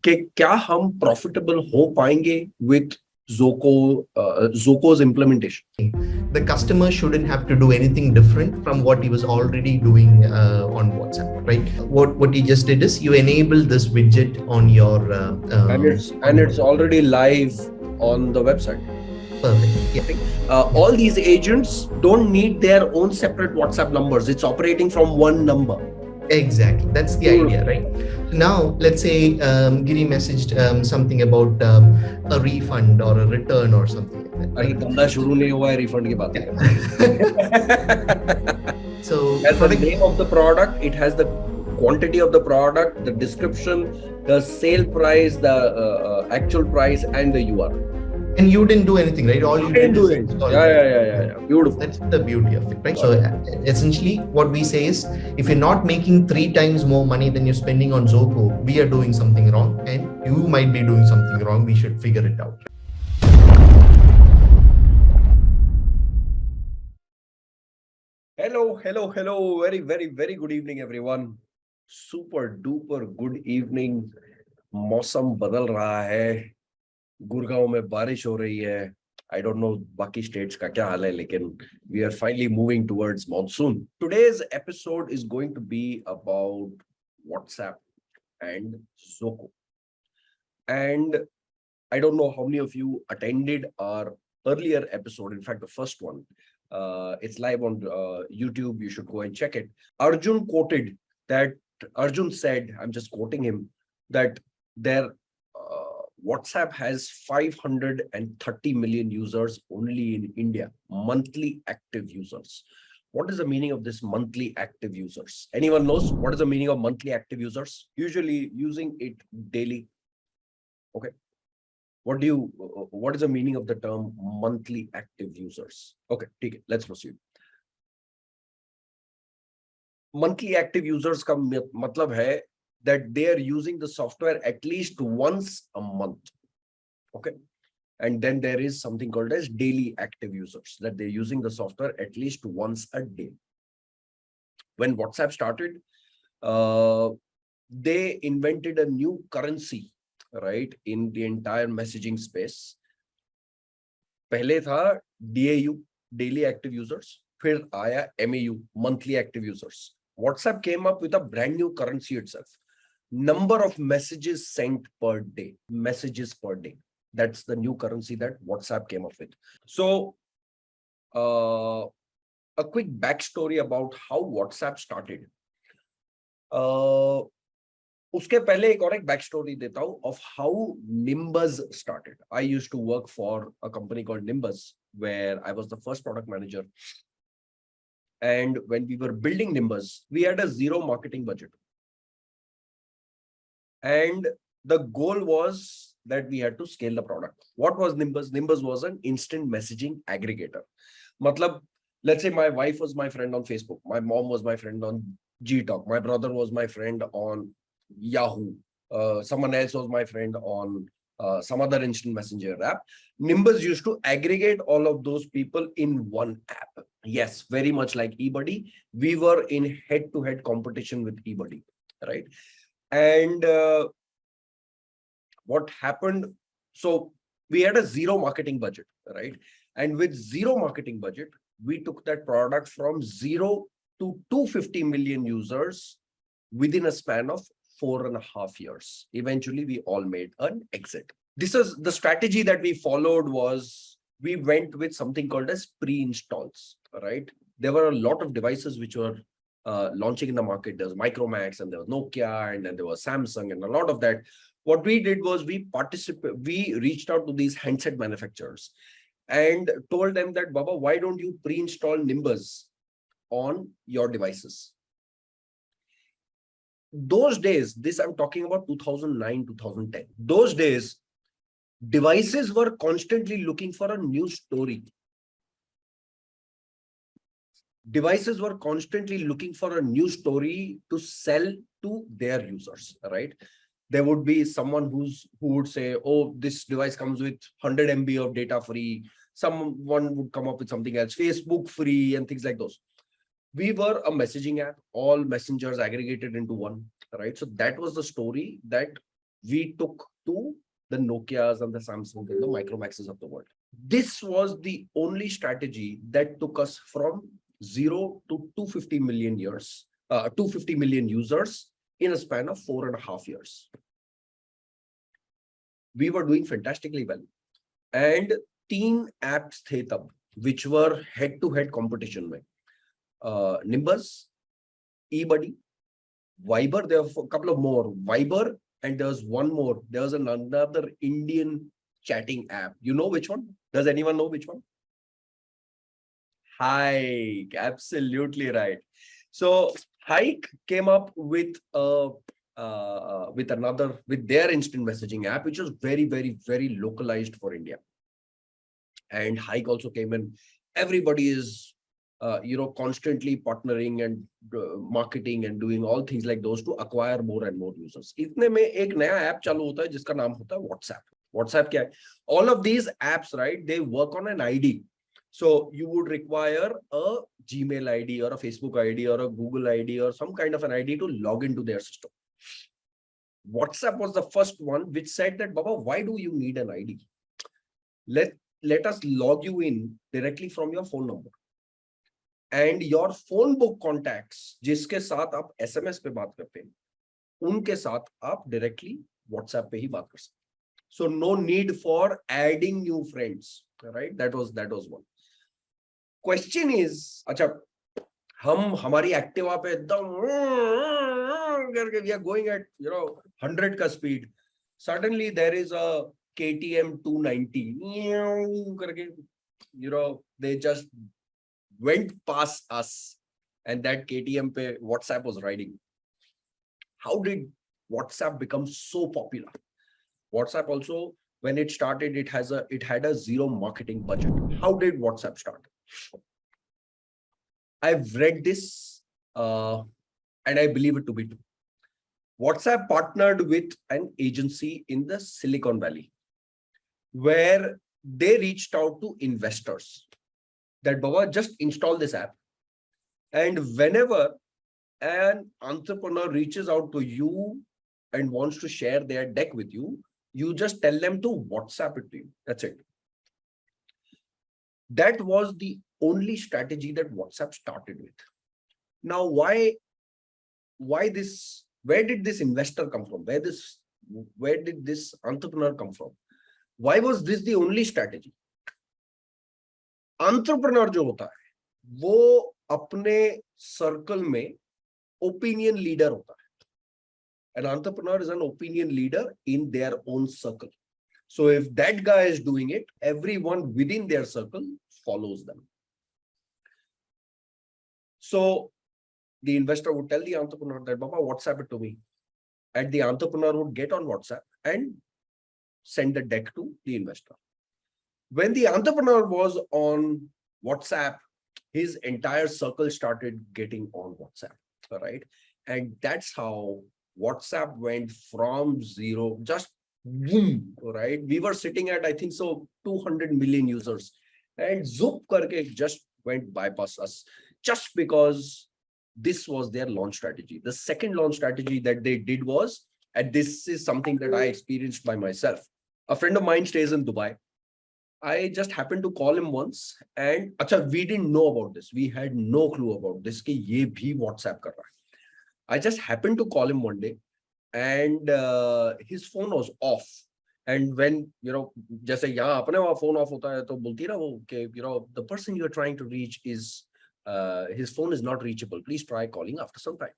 कि क्या हम profitable हो पाएंगे with Zoco's implementation. The customer shouldn't have to do anything different from what he was already doing on WhatsApp, right? What you just did is you enable this widget on your and it's already live on the website. Perfect. Yeah. All these agents don't need their own separate WhatsApp numbers. It's operating from one number. Exactly. That's the idea, right? So now, let's say Giri messaged something about a refund or a return or something like that. अरे धंधा शुरू नहीं हुआ है refund की बातें कर रहे हैं. So the name of the product, it has the quantity of the product, the description, the sale price, the actual price, and the URL. And you didn't do anything, right? All you did is install. Yeah. Beautiful. That's the beauty of it, right? So essentially, what we say is, if you're not making 3 times more money than you're spending on Zoco, we are doing something wrong, and you might be doing something wrong. We should figure it out. Hello. Very good evening, everyone. Super duper good evening. मौसम बदल रहा है. गुड़गांव में बारिश हो रही है. I don't know बाकी states का क्या हाल है, लेकिन we are finally moving towards monsoon. Today's episode is going to be about WhatsApp and Zoco. And I don't know how many of you attended our earlier episode. In fact, the first one. It's live on YouTube. You should go and check it. Arjun said, I'm just quoting him, that their WhatsApp has 530 million users only in India, monthly active users. What is the meaning of this monthly active users? Anyone knows what is the meaning of monthly active users? Usually using it daily. Okay. What is the meaning of the term monthly active users? Okay, let's proceed. Monthly active users का मतलब है that they are using the software at least once a month. Okay. And then there is something called as daily active users, that they're using the software at least once a day. When WhatsApp started, they invented a new currency, right, in the entire messaging space. पहले था DAU, daily active users, फिर आया MAU, monthly active users. WhatsApp came up with a brand new currency itself. Number of messages sent per day. Messages per day. That's the new currency that WhatsApp came up with. So, a quick backstory about how WhatsApp started. उसके पहले एक और एक backstory देता हूँ of how Nimbus started. I used to work for a company called Nimbus, where I was the first product manager. And when we were building Nimbus, we had a zero marketing budget. And the goal was that we had to scale the product. What was Nimbus? Nimbus was an instant messaging aggregator. Matlab, let's say my wife was my friend on Facebook. My mom was my friend on Gtalk. My brother was my friend on Yahoo. Someone else was my friend on some other instant messenger app. Nimbus used to aggregate all of those people in one app. Yes, very much like eBuddy. We were in head-to-head competition with eBuddy, right? And what happened? So we had a zero marketing budget, right? And with zero marketing budget, we took that product from 0 to 250 million users within a span of 4.5 years. Eventually, we all made an exit. This is the strategy that we followed. Was we went with something called as pre-installs, right? There were a lot of devices which were launching in the market. There was Micromax and there was Nokia and then there was Samsung and a lot of that. What we did was we reached out to these handset manufacturers and told them that, Baba, why don't you pre-install Nimbus on your devices? Those days, this I'm talking about 2009, 2010. Those days, devices were constantly looking for a new story. Devices were constantly looking for a new story to sell to their users, right? There would be someone who would say, oh, this device comes with 100 MB of data free. Someone would come up with something else, Facebook free and things like those. We were a messaging app, all messengers aggregated into one, right? So that was the story that we took to the Nokias and the Samsung and the Micromaxes of the world. This was the only strategy that took us from 0 to 250 million 250 million users in a span of 4.5 years. We were doing fantastically well. And 3 apps the tab, which were head-to-head competition में. Nimbus, eBuddy, Viber, there were a couple of more. Viber, and there's one more. There's another Indian chatting app. You know which one? Does anyone know which one? Hike, absolutely right. So Hike came up with their instant messaging app, which was very, very, very localized for India. And Hike also came in. Everybody is constantly partnering and marketing and doing all things like those to acquire more and more users. इतने में एक नया app चालू होता है जिसका नाम होता है WhatsApp. WhatsApp क्या है? All of these apps, right? They work on an ID. So you would require a Gmail ID or a Facebook ID or a Google ID or some kind of an ID to log into their system. WhatsApp was the first one which said that, Baba, why do you need an ID? Let us log you in directly from your phone number. And your phone book contacts, जिसके साथ आप SMS पे बात करते हैं, उनके साथ आप directly WhatsApp पे ही बात कर सकते हैं. So no need for adding new friends, right? That was one. Question is, अच्छा, हमारी एक्टिवा पे एकदम करके we are going at 100 का speed. Suddenly there is a KTM 290 करके, they just went past us, and that KTM pe WhatsApp was riding. How did WhatsApp become so popular? WhatsApp also, when it started, it had a zero marketing budget. How did WhatsApp start? I've read this and I believe it to be true. WhatsApp partnered with an agency in the Silicon Valley where they reached out to investors that, Baba, just install this app. And whenever an entrepreneur reaches out to you and wants to share their deck with you, you just tell them to WhatsApp it to you. That's it. That was the only strategy that WhatsApp started with. Now, why this? Where did this investor come from? Where did this entrepreneur come from? Why was this the only strategy? Entrepreneur जो होता है वो अपने circle में opinion leader होता है. An entrepreneur is an opinion leader in their own circle. So if that guy is doing it, everyone within their circle follows them. So the investor would tell the entrepreneur that, Baba, WhatsApp it to me. And the entrepreneur would get on WhatsApp and send the deck to the investor. When the entrepreneur was on WhatsApp, his entire circle started getting on WhatsApp, right? And that's how WhatsApp went from zero, just boom, right? We were sitting at, I think so, 200 million users, and zoop karke just went bypass us, just because this was their launch strategy. The second launch strategy that they did was, and this is something that I experienced by myself. A friend of mine stays in Dubai. I just happened to call him once, and we didn't know about this. We had no clue about this. Ki ye bhi WhatsApp kar raha hai. I just happened to call him one day, and his phone was off. And when जैसे यहाँ अपने वहाँ phone off होता है तो बोलती है ना वो कि the person you are trying to reach is his phone is not reachable. Please try calling after some time.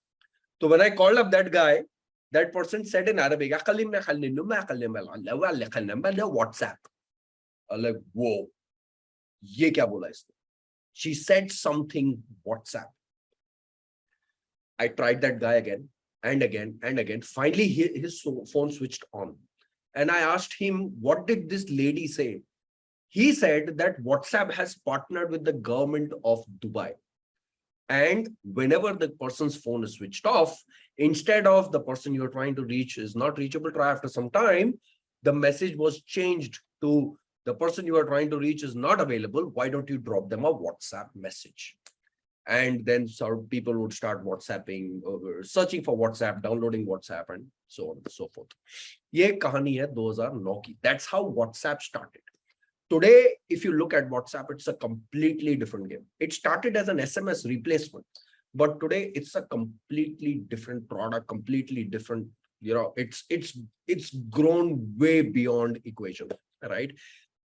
So when I called up that guy, that person said in Arabic, WhatsApp. I'm like, whoa, ye kya bola isne? She said something WhatsApp. I tried that guy again and again and again. Finally, his phone switched on. And I asked him, what did this lady say? He said that WhatsApp has partnered with the government of Dubai. And whenever the person's phone is switched off, instead of the person you're trying to reach is not reachable, try after some time, the message was changed to the person you are trying to reach is not available. Why don't you drop them a WhatsApp message? And then people would start WhatsApping, searching for WhatsApp, downloading WhatsApp, and so on and so forth. Ye kahani hai 2009 ki. That's how WhatsApp started. Today, if you look at WhatsApp, it's a completely different game. It started as an SMS replacement, but today it's a completely different product, completely different. It's grown way beyond equation, right?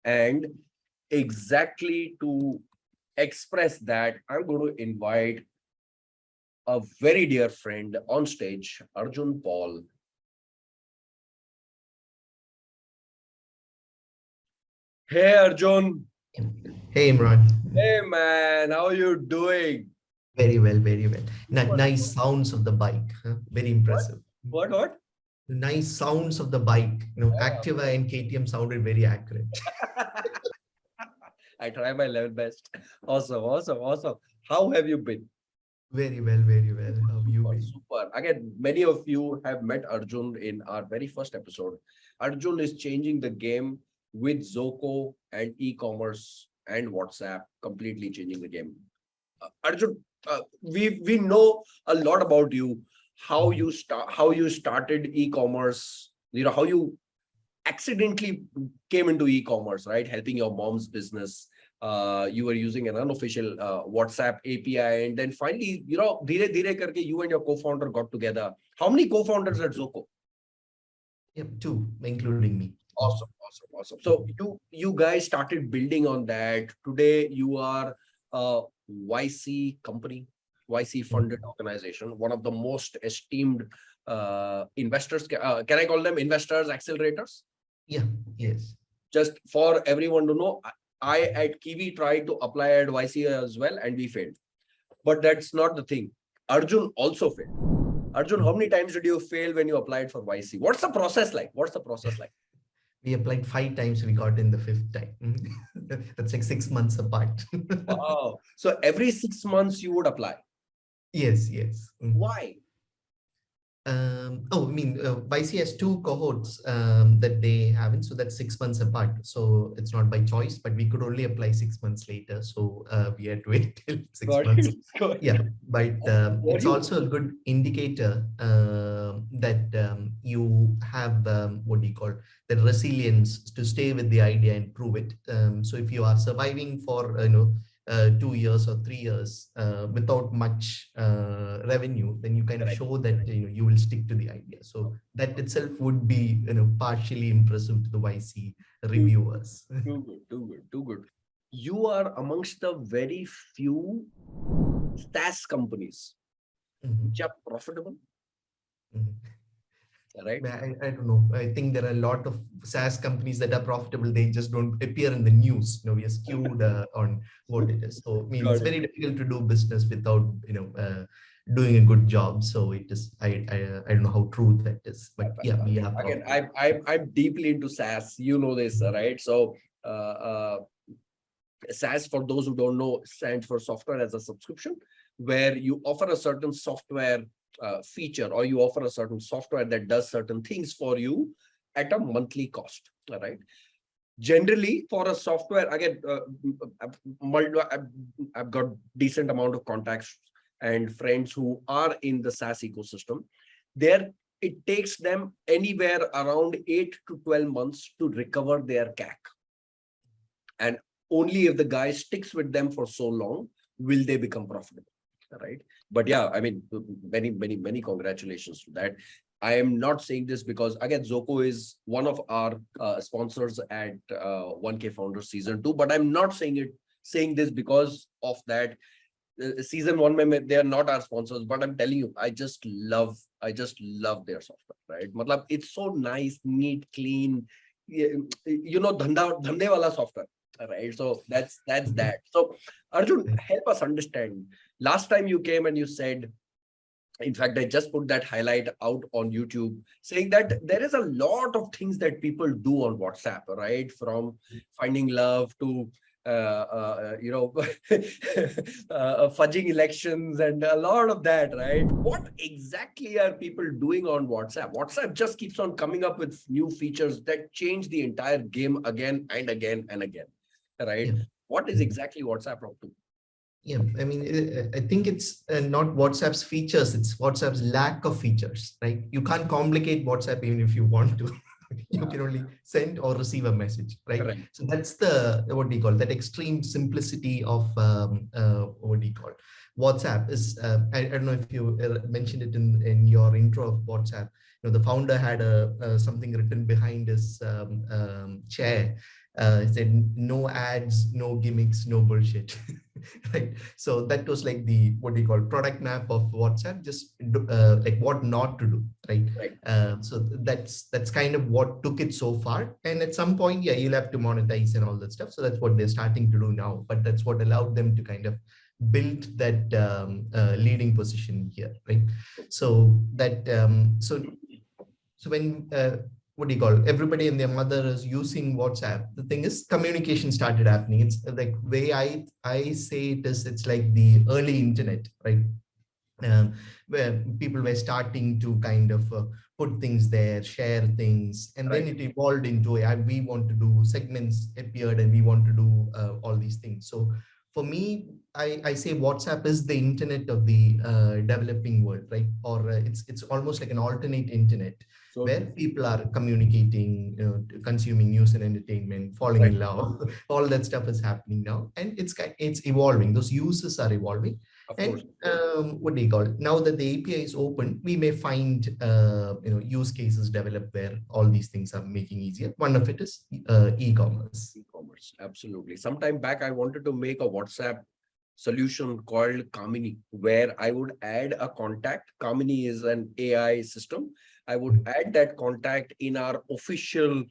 And exactly to express that, I'm going to invite a very dear friend on stage, Arjun Paul. Hey Arjun. Hey Imran. Hey man, how are you doing? Very well, very well. Nice sounds of the bike. Huh? Very impressive. What? Nice sounds of the bike. Activa and KTM sounded very accurate. I try my level best. Awesome. How have you been? Very well, very well. How have you been? Super. Again, many of you have met Arjun in our very first episode. Arjun is changing the game with Zoco and e-commerce and WhatsApp, completely changing the game. Arjun, we know a lot about you, how you started e-commerce, how you accidentally came into e-commerce, right? Helping your mom's business. You were using an unofficial WhatsApp API, and then finally, dheere dheere karke you and your co-founder got together. How many co-founders at Zoco? Yep, 2, including me. Awesome. So you guys started building on that. Today you are a YC company, YC funded organization, one of the most esteemed investors. Can I call them investors, accelerators? Yeah, yes. Just for everyone to know, I at Kiwi tried to apply at YC as well, and we failed. But that's not the thing. Arjun also failed. Arjun, how many times did you fail when you applied for YC? What's the process like? We applied 5 times, we got in the 5th time. That's like 6 months apart. Wow. So every 6 months you would apply? Yes. Why? YC has 2 cohorts that they haven't, so that's 6 months apart. So it's not by choice, but we could only apply 6 months later. So we had to wait till 6 months. Yeah, but it's also a good indicator that you have the resilience to stay with the idea and prove it. So if you are surviving for 2 years or 3 years without much revenue, then you kind of show that you will stick to the idea. So that itself would be partially impressive to the YC reviewers. Too good. You are amongst the very few SaaS companies which are profitable. Right? I don't know. I think there are a lot of SaaS companies that are profitable. They just don't appear in the news. We are skewed on what it is. So it's very difficult to do business without doing a good job. So it is. I don't know how true that is. But yeah, we are. Again, I'm deeply into SaaS. You know this, right? So SaaS, for those who don't know, stands for software as a subscription, where you offer a certain software feature, or you offer a certain software that does certain things for you at a monthly cost, right? Generally, for a software, again, I've got decent amount of contacts and friends who are in the SaaS ecosystem. There, it takes them anywhere around 8 to 12 months to recover their CAC. And only if the guy sticks with them for so long will they become profitable. Right. But yeah, I mean, many congratulations to that. I am not saying this because, again, Zoco is one of our sponsors at 1K Founders Season 2, but I'm not saying this because of that. Season 1, they are not our sponsors, but I'm telling you, I just love their software, right? Matlab, it's so nice, neat, clean, dhande wala software. Right. So that's that. So Arjun, help us understand. Last time you came and you said, in fact, I just put that highlight out on YouTube, saying that there is a lot of things that people do on WhatsApp, right? From finding love to fudging elections and a lot of that, right? What exactly are people doing on WhatsApp? WhatsApp just keeps on coming up with new features that change the entire game again and again and again, right? Yeah. What is exactly WhatsApp up to? Yeah, I mean, I think it's not WhatsApp's features, it's WhatsApp's lack of features, right? You can't complicate WhatsApp even if you want to. You can only send or receive a message, right? Correct. So that's the, what do you call, that extreme simplicity of, what do you call, WhatsApp is, I don't know if you mentioned it in your intro of WhatsApp. The founder had something written behind his chair. It said, no ads, no gimmicks, no bullshit. Right. So that was like the, what do you call, product map of WhatsApp, just like what not to do, right? Right. So that's kind of what took it so far. And at some point, yeah, you'll have to monetize and all that stuff. So that's what they're starting to do now. But that's what allowed them to kind of build that leading position here, right? So that so when what do you call, everybody and their mother is using WhatsApp, the thing is communication started happening. It's like, way I say it is, it's like the early internet, right? Where people were starting to kind of put things there, share things, and then it evolved into we want to do segments appeared, and we want to do all these things. So for me, I say WhatsApp is the internet of the developing world, right? Or it's almost like an alternate internet, So where people are communicating, consuming news and entertainment, falling in love. All that stuff is happening now, and it's evolving. Those uses are evolving. of course. And what do you call it? Now that the API is open, we may find use cases develop where all these things are making easier. One of it is e-commerce. E-commerce, absolutely. Sometime back, I wanted to make a WhatsApp solution called Kamini, where I would add a contact. Kamini is an AI system. I would add that contact in our official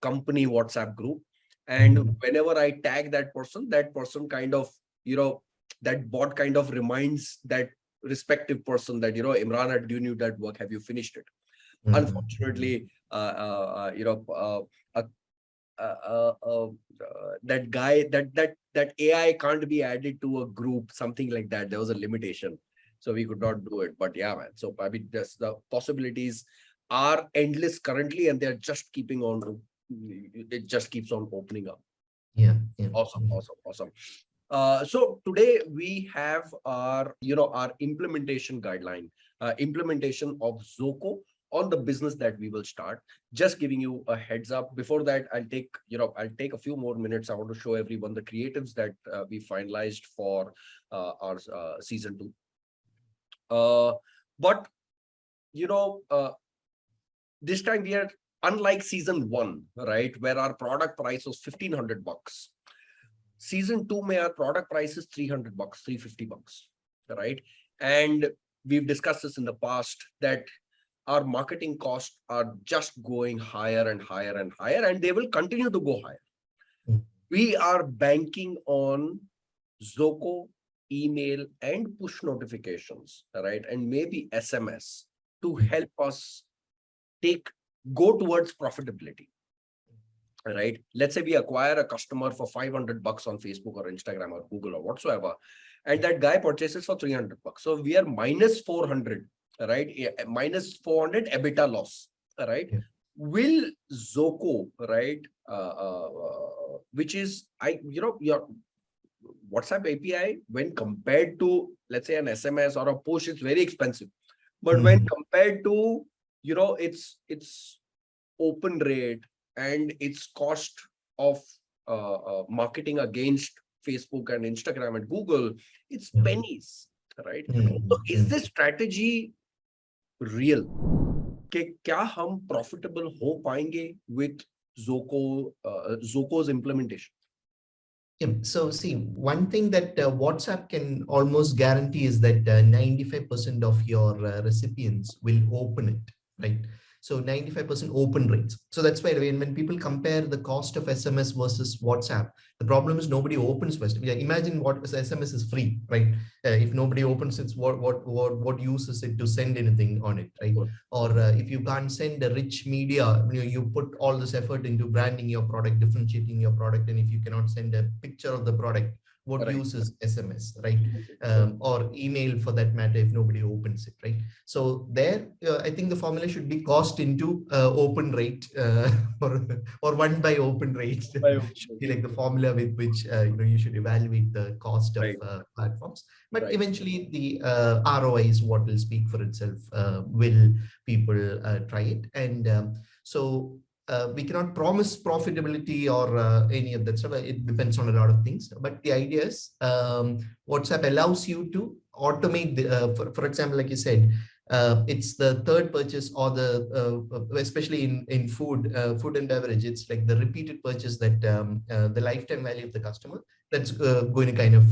company WhatsApp group. And whenever I tag that person kind of, that bot kind of reminds that respective person that, Imran had given you that work. Have you finished it? Unfortunately, that guy, that AI can't be added to a group, something like that. There was a limitation, so we could not do it. But yeah, man. So I mean, the possibilities are endless currently, and they're just keeping on. It just keeps on opening up. Yeah. Awesome. So today we have our, our implementation guideline, implementation of Zoco on the business that we will start. Just giving you a heads up. Before that, I'll take a few more minutes. I want to show everyone the creatives that we finalized for our season 2. But this time we are unlike season 1, right, where our product price was $1,500. Season 2, our product price is $300, $350, right? And we've discussed this in the past that our marketing costs are just going higher and higher and higher, and they will continue to go higher. We are banking on Zoco, email, and push notifications, right? And maybe SMS to help us go towards profitability, right? Let's say we acquire a customer for $500 on Facebook or Instagram or Google or whatsoever, and that guy purchases for $300. So we are minus 400, right? Minus 400 EBITDA loss, right? Yeah. Will Zoco, right? Which is your WhatsApp API, when compared to, let's say, an SMS or a push, it's very expensive. But when compared to, its open rate and its cost of marketing against Facebook and Instagram and Google, it's pennies, right? So is this strategy real? क्या हम profitable हो पाएंगे with Zoco's implementation? Yeah. So see, one thing that WhatsApp can almost guarantee is that 95% of your recipients will open it, right? So 95% open rates. So that's why when people compare the cost of SMS versus WhatsApp, the problem is nobody opens WhatsApp. Yeah, imagine what SMS is free, right? If nobody opens it, what use is it to send anything on it, right? Or if you can't send a rich media, you put all this effort into branding your product, differentiating your product, and if you cannot send a picture of the product, What Right. use is SMS, right? Or email for that matter, if nobody opens it, right? So there, I think the formula should be cost into open rate, or 1 by open rate should be like the formula with which you should evaluate the cost of Right. platforms. But Right. eventually, the ROI is what will speak for itself. Will people try it? And so we cannot promise profitability or any of that stuff. It depends on a lot of things. But the idea is WhatsApp allows you to automate the, for example, like you said, it's the third purchase or the especially in food and beverage, it's like the repeated purchase that the lifetime value of the customer that's going to kind of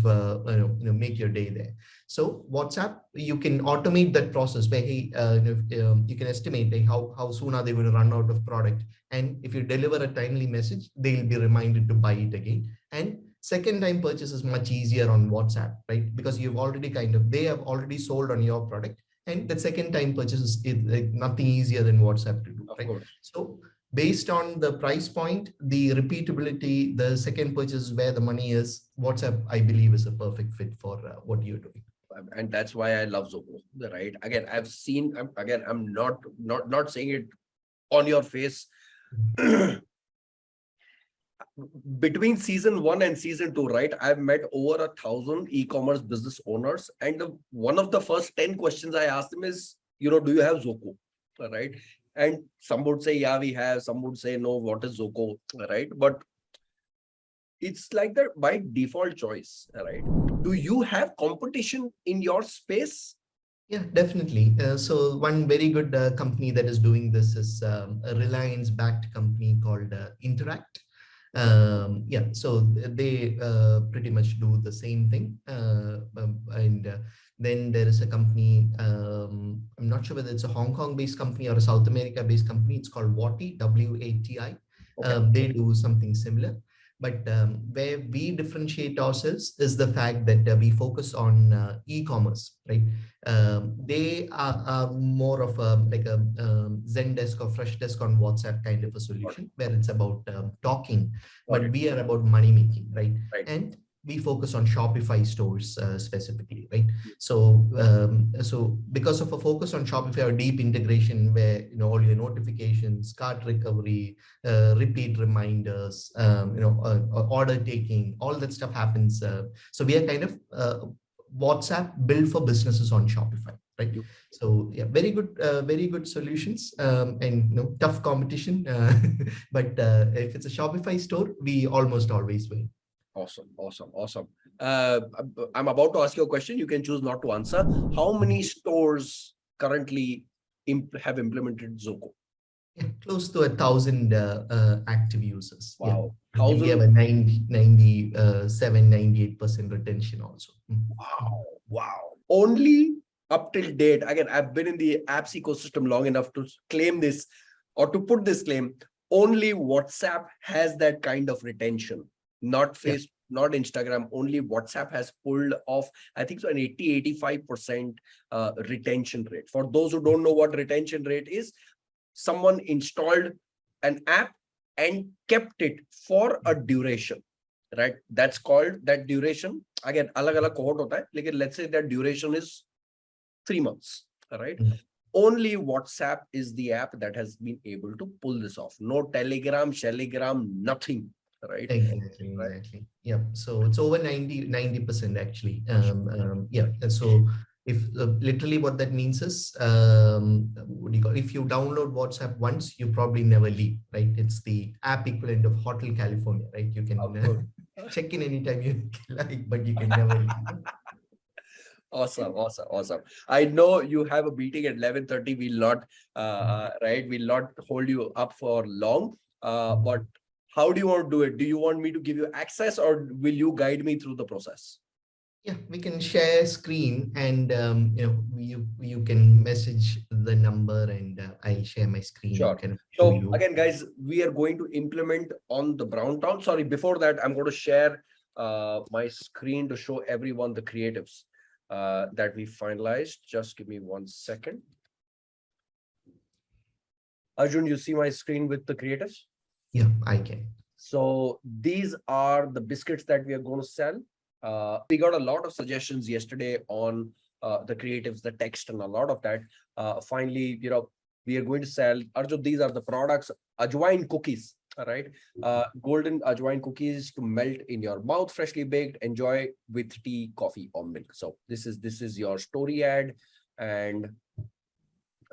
make your day there. So WhatsApp, you can automate that process where you can estimate like how soon are they going to run out of product, and if you deliver a timely message, they'll be reminded to buy it again. And second time purchase is much easier on WhatsApp, right? Because you've already they have already sold on your product, and the second time purchase is like nothing easier than WhatsApp to do, right? So based on the price point, the repeatability, the second purchase where the money is, WhatsApp, I believe, is a perfect fit for what you're doing. And that's why I love Zoco, right? Again, I've seen, I'm not saying it on your face. Between season 1 and season 2, right? I've met over 1,000 e-commerce business owners. And one of the first 10 questions I asked them is, do you have Zoco? Right. And some would say, yeah, we have. Some would say, no, what is Zoco? Right. But it's like that by default choice, right? Do you have competition in your space? Yeah, definitely. So one very good company that is doing this is a Reliance-backed company called Interact. Yeah, so they pretty much do the same thing. And then there is a company, I'm not sure whether it's a Hong Kong-based company or a South America-based company. It's called Wati, W-A-T-I. Okay. They do something similar. But where we differentiate ourselves is the fact that we focus on e-commerce, right? They are more of like a Zendesk or Freshdesk on WhatsApp kind of a solution where it's about talking, but we are about money making, right? And we focus on Shopify stores specifically, right? So, so because of a focus on Shopify or deep integration, where all your notifications, cart recovery, repeat reminders, order taking, all that stuff happens. So we are kind of WhatsApp built for businesses on Shopify, right? So yeah, very good solutions, and tough competition. But if it's a Shopify store, we almost always win. Awesome. I'm about to ask you a question. You can choose not to answer. How many stores currently have implemented Zoco? Yeah, close to 1,000 active users. Wow. Yeah. I think we have a 98% retention also. Wow. Only up till date, again, I've been in the apps ecosystem long enough to claim this or to put this claim. Only WhatsApp has that kind of retention, not Facebook, not Instagram. Only WhatsApp has pulled off, I think so, an 80-85% retention rate. For those who don't know what retention rate is, someone installed an app and kept it for a duration, right? That's called that duration. Again, alag cohort hota hai, lekin let's say that duration is 3 months, right? Only WhatsApp is the app that has been able to pull this off. No Telegram, Shelligram, nothing, right? Exactly. Yeah. So it's over 90% actually. Yeah. So if literally what that means is, what do you call? If you download WhatsApp once, you probably never leave, right? It's the app equivalent of Hotel California, right? You can check in anytime you like, but you can never leave. Awesome. I know you have a meeting at 11:30. We'll not, right? We'll not hold you up for long. But how do you want to do it? Do you want me to give you access, or will you guide me through the process? Yeah, we can share screen, and you can message the number, and I'll share my screen. Sure. So again, guys, we are going to implement on the Brown Town. Sorry, before that, I'm going to share my screen to show everyone the creatives that we finalized. Just give me 1 second. Arjun, you see my screen with the creatives? Yeah, I can. So these are the biscuits that we are going to sell. We got a lot of suggestions yesterday on the creatives, the text, and a lot of that. Finally, we are going to sell, Arjun, these are the products, Ajwain cookies, all right? Golden Ajwain cookies to melt in your mouth, freshly baked, enjoy with tea, coffee, or milk. So this is your story ad. And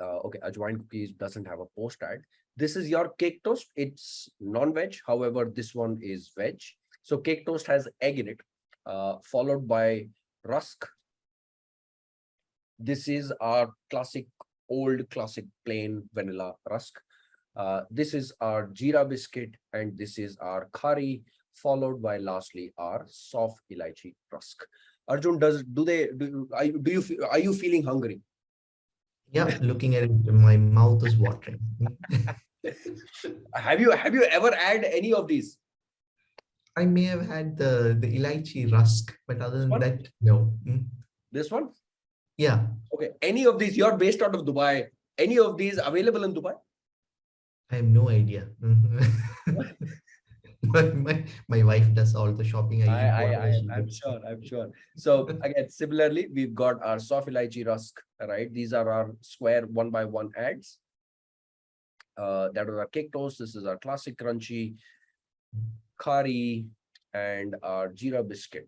okay, Ajwain cookies doesn't have a post ad. This is your cake toast. It's non-veg. However, this one is veg. So cake toast has egg in it, followed by rusk. This is our old classic plain vanilla rusk. This is our jeera biscuit, and this is our khari, followed by lastly our soft elaichi rusk. Arjun, are you feeling hungry? Yeah, looking at it, my mouth is watering. Have you ever had any of these? I may have had the elaichi rusk, but other than that, no. This one? Yeah. Okay. Any of these? You're based out of Dubai. Any of these available in Dubai? I have no idea. my wife does all the shopping. I'm sure. So again, similarly, we've got our soft elaichi rusk, right? These are our square 1x1 ads. That was our cake toast. This is our classic crunchy khari and our jeera biscuit.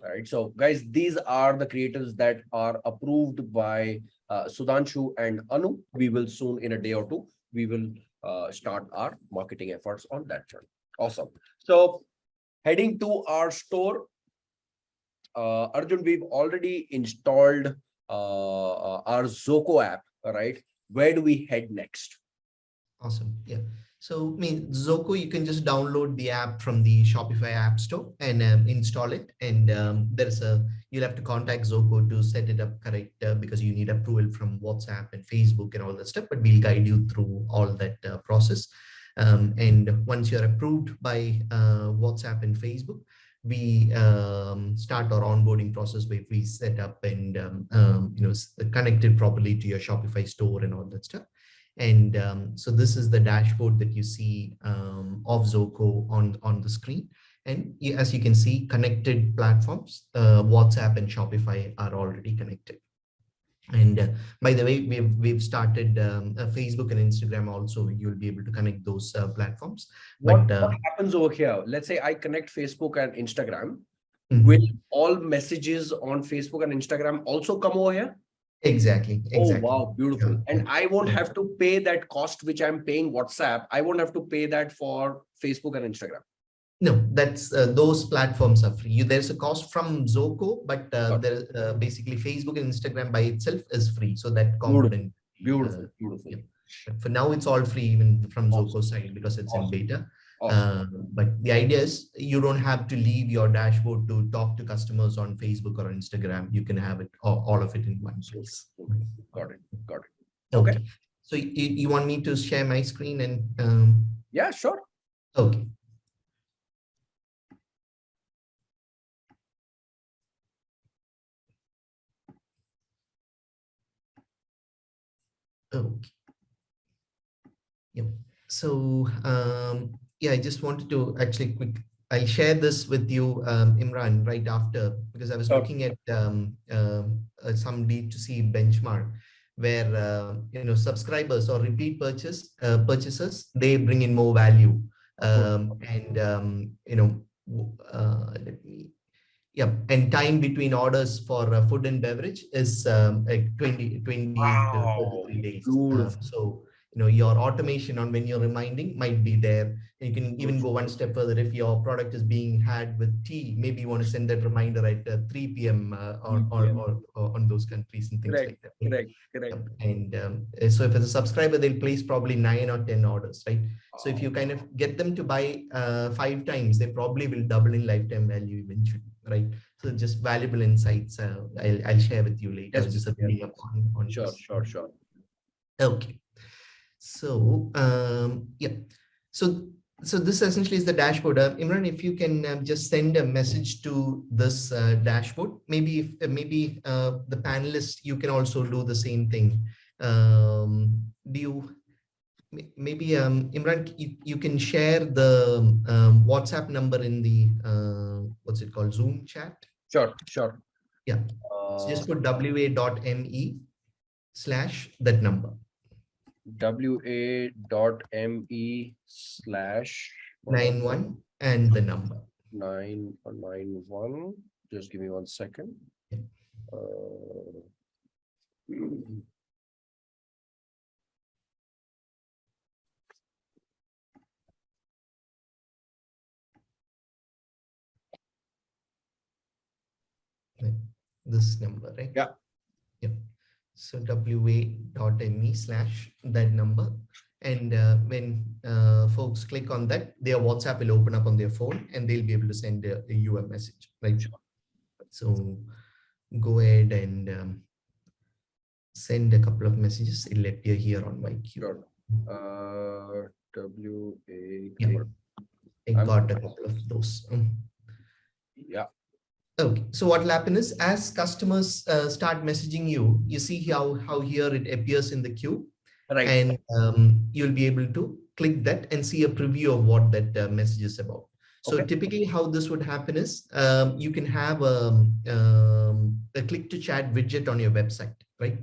All right. So guys, these are the creators that are approved by Sudhanshu and Anu. We will soon, in a day or two, we will start our marketing efforts on that channel. Awesome. So heading to our store, Arjun, we've already installed our Zoco app, right? Where do we head next? Awesome. Yeah. So, Zoco, you can just download the app from the Shopify App Store and install it. And you'll have to contact Zoco to set it up correct because you need approval from WhatsApp and Facebook and all that stuff. But we'll guide you through all that process. And once you're approved by WhatsApp and Facebook, we start our onboarding process where we set up and connect it properly to your Shopify store and all that stuff. And so this is the dashboard that you see of Zoco on the screen. And as you can see, connected platforms, WhatsApp and Shopify are already connected. And by the way, we've started Facebook and Instagram also. You'll be able to connect those platforms. What happens over here? Let's say I connect Facebook and Instagram. Mm-hmm. Will all messages on Facebook and Instagram also come over here? Exactly. Oh, wow, beautiful. Yeah. And I won't Yeah. have to pay that cost which I'm paying WhatsApp. I won't have to pay that for Facebook and Instagram. No, that's those platforms are free. There's a cost from Zoco, but basically Facebook and Instagram by itself is free. So that component. Beautiful. Yeah. But for now, it's all free even from Zoco side because it's in beta. Awesome. But the idea is you don't have to leave your dashboard to talk to customers on Facebook or Instagram. You can have it all of it in one place. Got it. Okay. So you want me to share my screen and yeah, sure. Okay. Okay. Yep. So yeah, I just wanted to actually I'll share this with you, Imran, right after, because I was looking at some D2C benchmark where subscribers or repeat purchasers, they bring in more value, and time between orders for food and beverage is like 28 to 33 days. So your automation on when you're reminding might be there. You can even go one step further. If your product is being had with tea, maybe you want to send that reminder at 3 p.m. Or on those countries and things like that. Correct. And so if it's a subscriber, they'll place probably 9 or 10 orders, right? So if you kind of get them to buy 5 times, they probably will double in lifetime value eventually, right? So just valuable insights I'll share with you later. Yes, just reading up on Sure. Okay. So yeah. So this essentially is the dashboard. Imran, if you can just send a message to this dashboard, maybe the panelists, you can also do the same thing. Maybe Imran, you can share the WhatsApp number in the what's it called, Zoom chat. Sure, sure. Yeah. So just put wa.me / that number. wa.me/91 and the number 991. Just give me 1 second. Yeah. This number, right? Yeah. Yeah. So wa.me / that number. And when folks click on that, their WhatsApp will open up on their phone and they'll be able to send you a message, right? So go ahead and send a couple of messages. It'll appear here on my queue. Sure. Yeah. I got a couple of those. Yeah. Okay, so what will happen is as customers start messaging you, you see how here it appears in the queue, Right. and you'll be able to click that and see a preview of what that message is about. So typically how this would happen is you can have a click to chat widget on your website, right?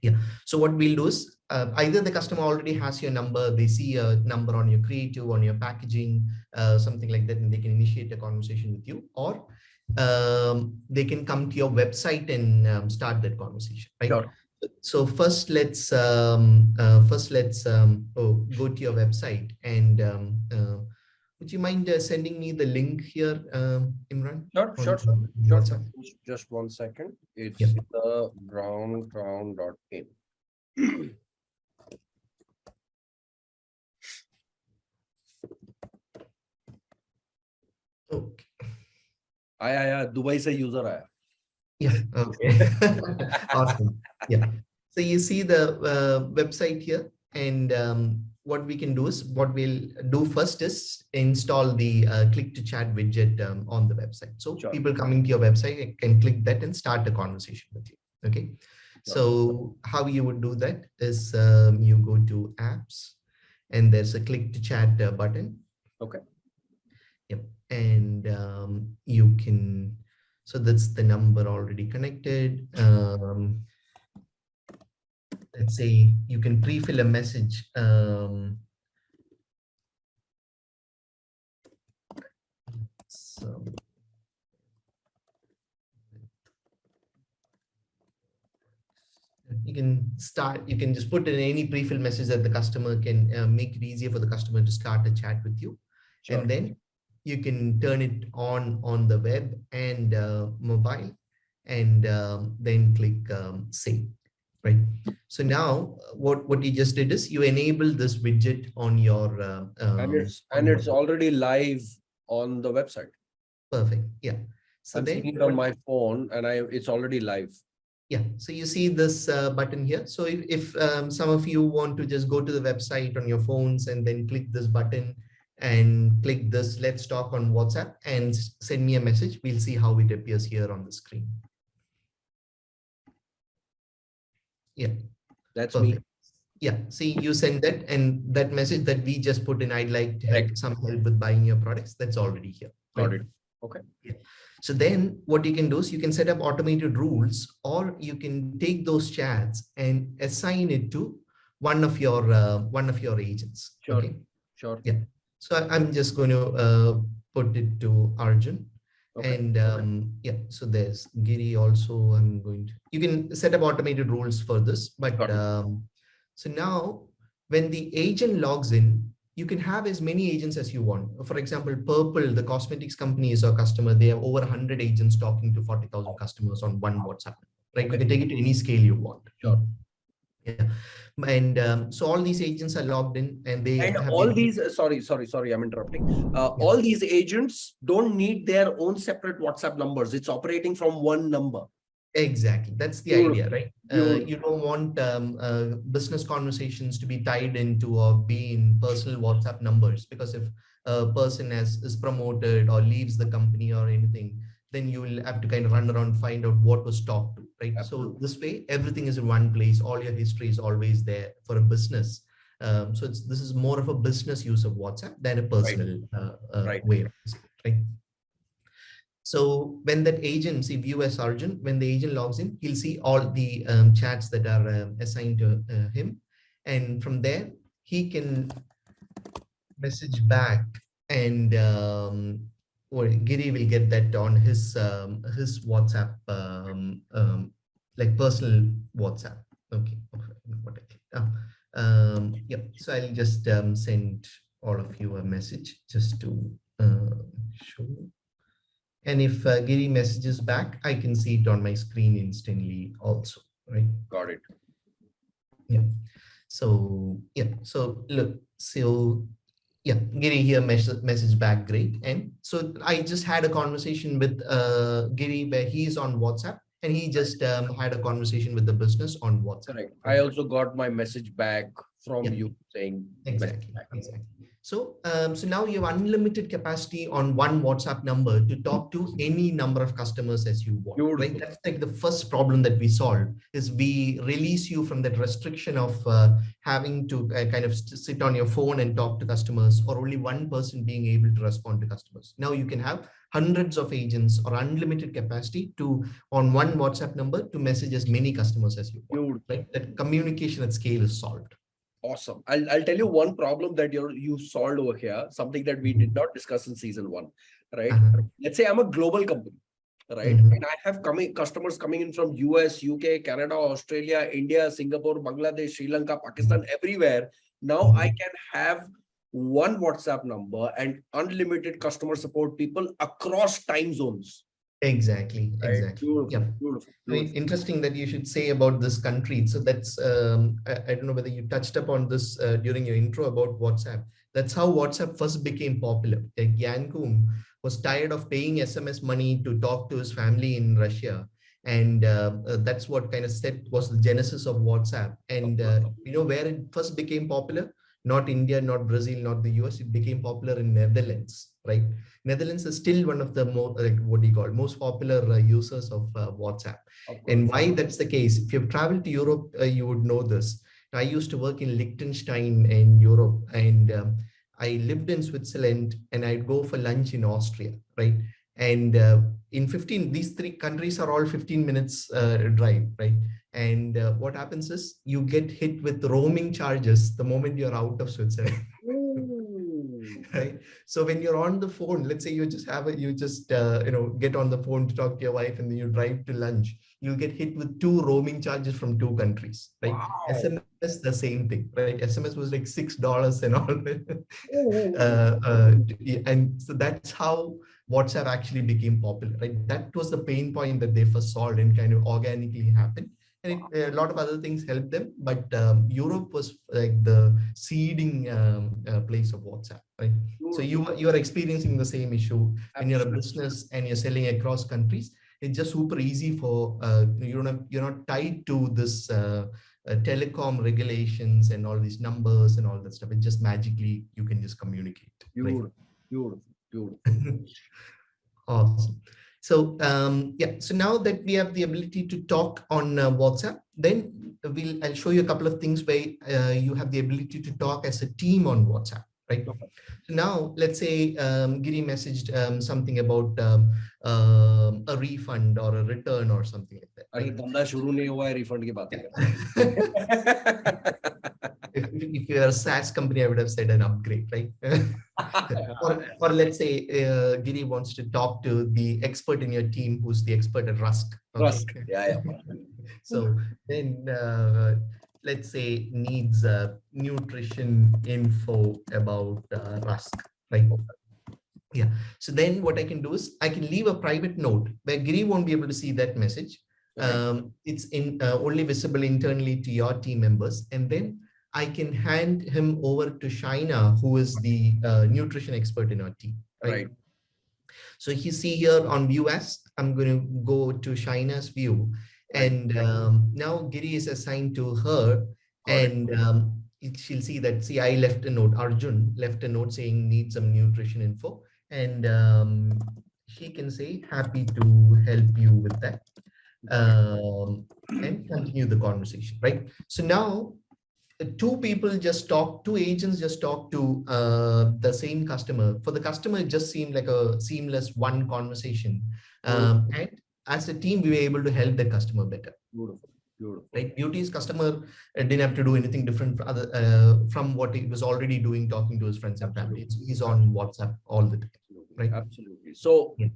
Yeah. So what we'll do is either the customer already has your number, they see a number on your creative, on your packaging, something like that, and they can initiate a conversation with you, or they can come to your website and start that conversation, right? Sure. So first let's go to your website, and would you mind sending me the link here, Imran? Sure. Just 1 second. It's the brown.in. Okay. आया Dubai से user आया. Yeah. Okay. Awesome. Yeah. So you see the website here, and what we can do is, what we'll do first is install the click to chat widget on the website. So people coming to your website can click that and start a conversation with you. Okay. So how you would do that is you go to apps, and there's a click to chat button. Okay. Yep. And you can, so that's the number already connected. Let's say you can pre-fill a message. So you can start, you can just put in any pre-fill message that the customer can make it easier for the customer to start a chat with you. Sure. And then you can turn it on the web and mobile, and then click save. Right. So now what you just did is you enable this widget on your and it's already live on the website. Perfect. Yeah. So I'm seeing it on my phone, and it's already live. Yeah. So you see this button here. So if some of you want to just go to the website on your phones and then click this button and click this "Let's talk" on WhatsApp and send me a message, we'll see how it appears here on the screen. Yeah, that's perfect. Me. Yeah, see, you send that, and that message that we just put in, I'd like to have some help with buying your products, that's already here. Got it. Okay. Yeah. So then what you can do is you can set up automated rules, or you can take those chats and assign it to one of your agents. Sure. Okay. Sure. Yeah. So I'm just going to put it to Arjun. Okay. And yeah, so there's Giri also. I'm going to, you can set up automated rules for this, but so now when the agent logs in, you can have as many agents as you want. For example, Purple, the cosmetics company, is our customer. They have over 100 agents talking to 40,000 customers on one WhatsApp, right? Okay. You can take it to any scale you want. Sure. Yeah. And so all these agents are logged in, and they have all these, sorry, I'm interrupting. All these agents don't need their own separate WhatsApp numbers. It's operating from one number. Exactly. That's the idea, right? You don't want business conversations to be tied into or be in personal WhatsApp numbers, because if a person is promoted or leaves the company or anything, then you will have to kind of run around, find out what was talked to, right? Absolutely. So this way, everything is in one place. All your history is always there for a business. So this is more of a business use of WhatsApp than a personal way of using it, right? So when that agent, say view as Arjun, when the agent logs in, he'll see all the chats that are assigned to him. And from there, he can message back, and or Giri will get that on his WhatsApp, like personal WhatsApp. Okay, what I clicked. Yeah, so I'll just send all of you a message just to show. And if Giri messages back, I can see it on my screen instantly also, right? Got it. Yeah. So yeah, so look, so yeah, Giri here message back, great. And so I just had a conversation with Giri where he's on WhatsApp, and he just had a conversation with the business on WhatsApp. Correct. Right? I also got my message back from you saying exactly. So, so now you have unlimited capacity on one WhatsApp number to talk to any number of customers as you want. Beautiful. Right? That's like the first problem that we solve is we release you from that restriction of having to kind of sit on your phone and talk to customers, or only one person being able to respond to customers. Now you can have hundreds of agents or unlimited capacity to on one WhatsApp number to message as many customers as you want. Right? That communication at scale is solved. Awesome. I'll tell you one problem that you solved over here, something that we did not discuss in season 1, right? Let's say I'm a global company, right? And I have customers coming in from US, UK, Canada, Australia, India, Singapore, Bangladesh, Sri Lanka, Pakistan, everywhere. Now I can have one WhatsApp number and unlimited customer support people across time zones. Exactly. Beautiful, yeah. Beautiful. I mean, interesting that you should say about this country. So that's I don't know whether you touched upon this during your intro about WhatsApp. That's how WhatsApp first became popular. Like Yankum was tired of paying SMS money to talk to his family in Russia, and that's what kind of was the genesis of WhatsApp. And you know where it first became popular? Not India, not Brazil, not the US. It became popular in Netherlands, right? Netherlands is still one of the most popular users of WhatsApp. And why that's the case? If you've traveled to Europe, you would know this. I used to work in Liechtenstein in Europe, and I lived in Switzerland, and I'd go for lunch in Austria, right? And in 15, these 3 countries are all 15 minutes drive, right? And what happens is you get hit with roaming charges the moment you're out of Switzerland. Right? So when you're on the phone, let's say you just get on the phone to talk to your wife, and then you drive to lunch, you'll get hit with 2 roaming charges from 2 countries, right? Wow. SMS, the same thing, right? SMS was like $6 and all. And so that's how WhatsApp actually became popular, right? That was the pain point that they first solved and kind of organically happened. And a lot of other things helped them, but Europe was like the seeding place of WhatsApp, right? So you are experiencing the same issue when you're a business and you're selling across countries. It's just super easy for you're not tied to this telecom regulations and all these numbers and all that stuff. It just magically you can just communicate. Beautiful. Awesome. So yeah, so now that we have the ability to talk on WhatsApp, then I'll show you a couple of things where you have the ability to talk as a team on WhatsApp, right? Okay. So now let's say Giri messaged something about a refund or a return or something like that. Right? If you're a SaaS company, I would have said an upgrade, right? or let's say Giri wants to talk to the expert in your team who's the expert at Rusk. Okay? Rusk, yeah. So then let's say needs nutrition info about Rusk, right? Yeah. So then what I can do is I can leave a private note where Giri won't be able to see that message. It's in only visible internally to your team members, and then I can hand him over to Shaina, who is the nutrition expert in our team. Right. So you see here on view as, I'm going to go to Shaina's view, and now Giri is assigned to her, and she'll see that, see, I left a note, Arjun left a note saying need some nutrition info, and she can say happy to help you with that, and continue the conversation, right? So now two people just talk, two agents just talk to the same customer. For the customer, it just seemed like a seamless one conversation. And as a team, we were able to help the customer better. Beautiful. Beautiful. Right, Beauty's customer didn't have to do anything different from what he was already doing, talking to his friends and family. He's on WhatsApp all the time, right? Absolutely. So, Yeah.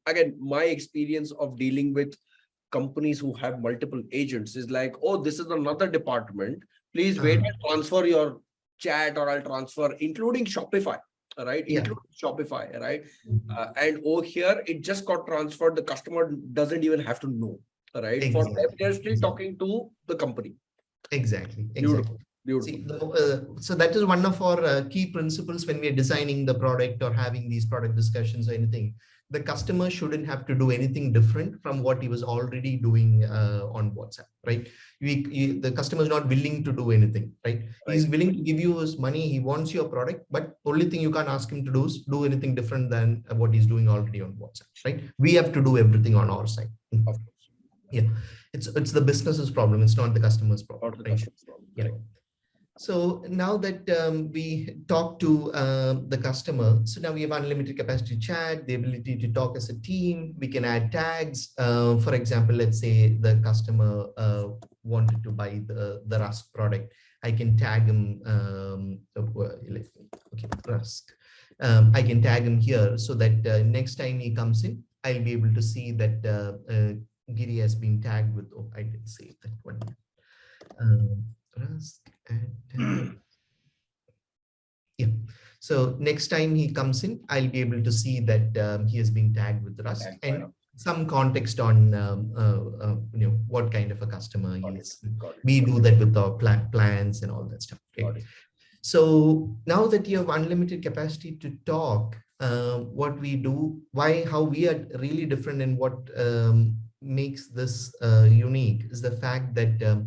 Again, my experience of dealing with companies who have multiple agents is like, oh, this is another department. Please wait, I'll transfer your chat or I'll transfer, including Shopify, right? Yeah. Including Shopify, right? And over here, it just got transferred. The customer doesn't even have to know, right? Exactly. For them, they're still talking to the company. Exactly. Beautiful. Beautiful. See, so that is one of our key principles when we are designing the product or having these product discussions or anything. The customer shouldn't have to do anything different from what he was already doing on WhatsApp, right? The customer is not willing to do anything, right? He's willing to give you his money. He wants your product, but only thing you can't ask him to do is do anything different than what he's doing already on WhatsApp, right? We have to do everything on our side. Of course. Yeah, it's the business's problem. It's not the customer's problem. Not the customer's problem. Yeah. So now that we talk to the customer, so now we have unlimited capacity chat, the ability to talk as a team. We can add tags. For example, let's say the customer wanted to buy the Rusk product. I can tag him. Okay, Rusk. I can tag him here so that next time he comes in, I'll be able to see that Giri has been tagged with. Oh, I did save that one. Rusk. And yeah, so next time he comes in, I'll be able to see that he has been tagged with Rusk and some context on what kind of a customer he is. We do that with our plans and all that stuff. Okay? So now that you have unlimited capacity to talk, what we do, how we are really different and what makes this unique is the fact that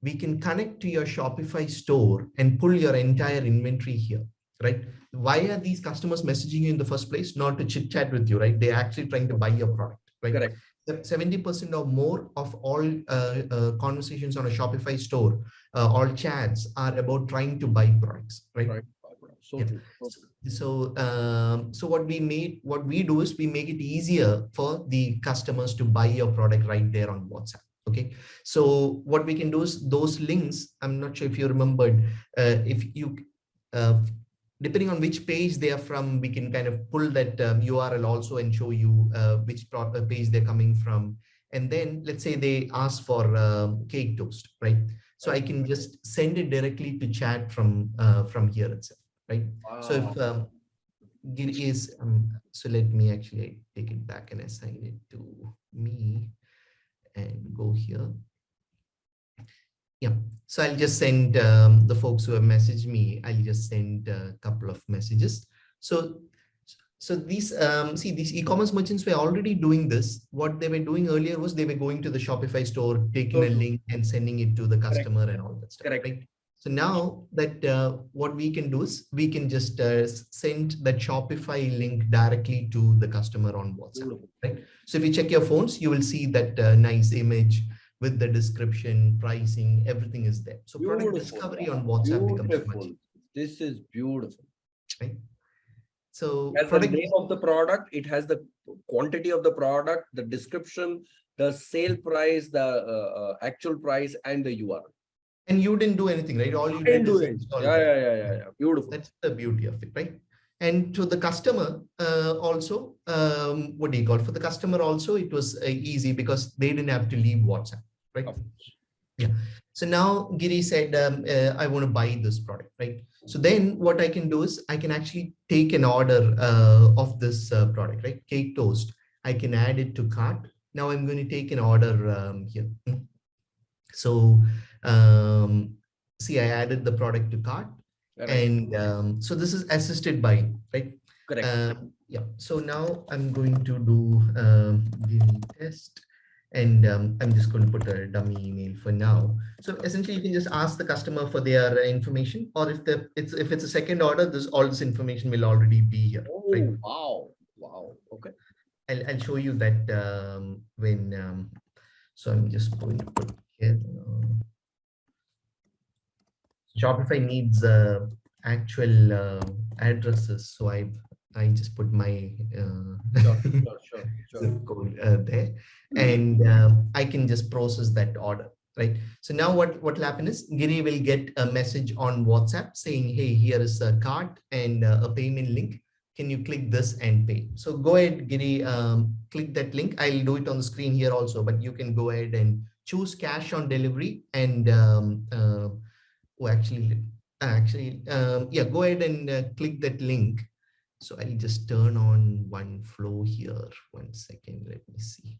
we can connect to your Shopify store and pull your entire inventory here, right? Why are these customers messaging you in the first place? Not to chit chat with you, right? They're actually trying to buy your product, right? Correct. 70% or more of all conversations on a Shopify store, all chats are about trying to buy products, right? So, so what we do is we make it easier for the customers to buy your product right there on WhatsApp. Okay, so what we can do is those links, I'm not sure if you remembered, if you, depending on which page they are from, we can kind of pull that URL also and show you which page they're coming from. And then let's say they ask for cake toast, right? So I can just send it directly to chat from here itself, right? Wow. So if Giri is, so let me actually take it back and assign it to me. And go here. Yeah, so I'll just send the folks who have messaged me, I'll just send a couple of messages. So these, see, these e-commerce merchants were already doing this. What they were doing earlier was they were going to the Shopify store, taking a link and sending it to the customer and all that stuff. Right? So now that what we can do is we can just send that Shopify link directly to the customer on WhatsApp. Right? So if you check your phones, you will see that nice image with the description, pricing, everything is there. So product discovery on WhatsApp becomes much. This is beautiful. Right? So it has the name of the product, it has the quantity of the product, the description, the sale price, the actual price, and the URL. And you didn't do anything, right? All you did is install it. Yeah. Beautiful. That's the beauty of it, right? And to the customer also, what do you call it? For the customer also, it was easy because they didn't have to leave WhatsApp, right? Yeah. So now Giri said, I want to buy this product, right? So then what I can do is I can actually take an order of this product, right? Cake toast. I can add it to cart. Now I'm going to take an order here. So see, I added the product to cart. And so this is assisted by, right? Correct. Yeah. So now I'm going to do the test, and I'm just going to put a dummy email for now. So essentially, you can just ask the customer for their information, or if it's a second order, all this information will already be here. Oh, right? Wow. Okay. I'll show you that when. So I'm just going to put here. Shopify needs actual addresses, so I just put my zip code there, and I can just process that order, right? So now what will happen is Giri will get a message on WhatsApp saying, hey, here is a card and a payment link. Can you click this and pay? So go ahead, Giri, click that link. I'll do it on the screen here also, but you can go ahead and choose cash on delivery and oh, yeah, go ahead and click that link. So I'll just turn on one flow here. 1 second, let me see.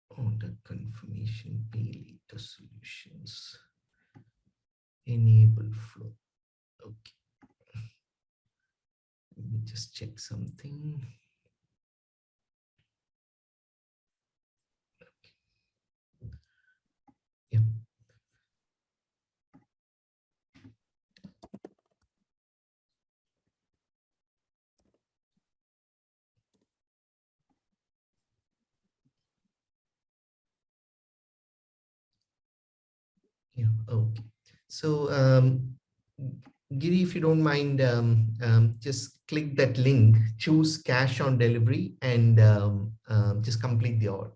Order confirmation, pay later solutions, enable flow. Okay. Let me just check something. Okay. Yeah. Yeah. Okay. So Giri, if you don't mind, just click that link, choose cash on delivery, and just complete the order.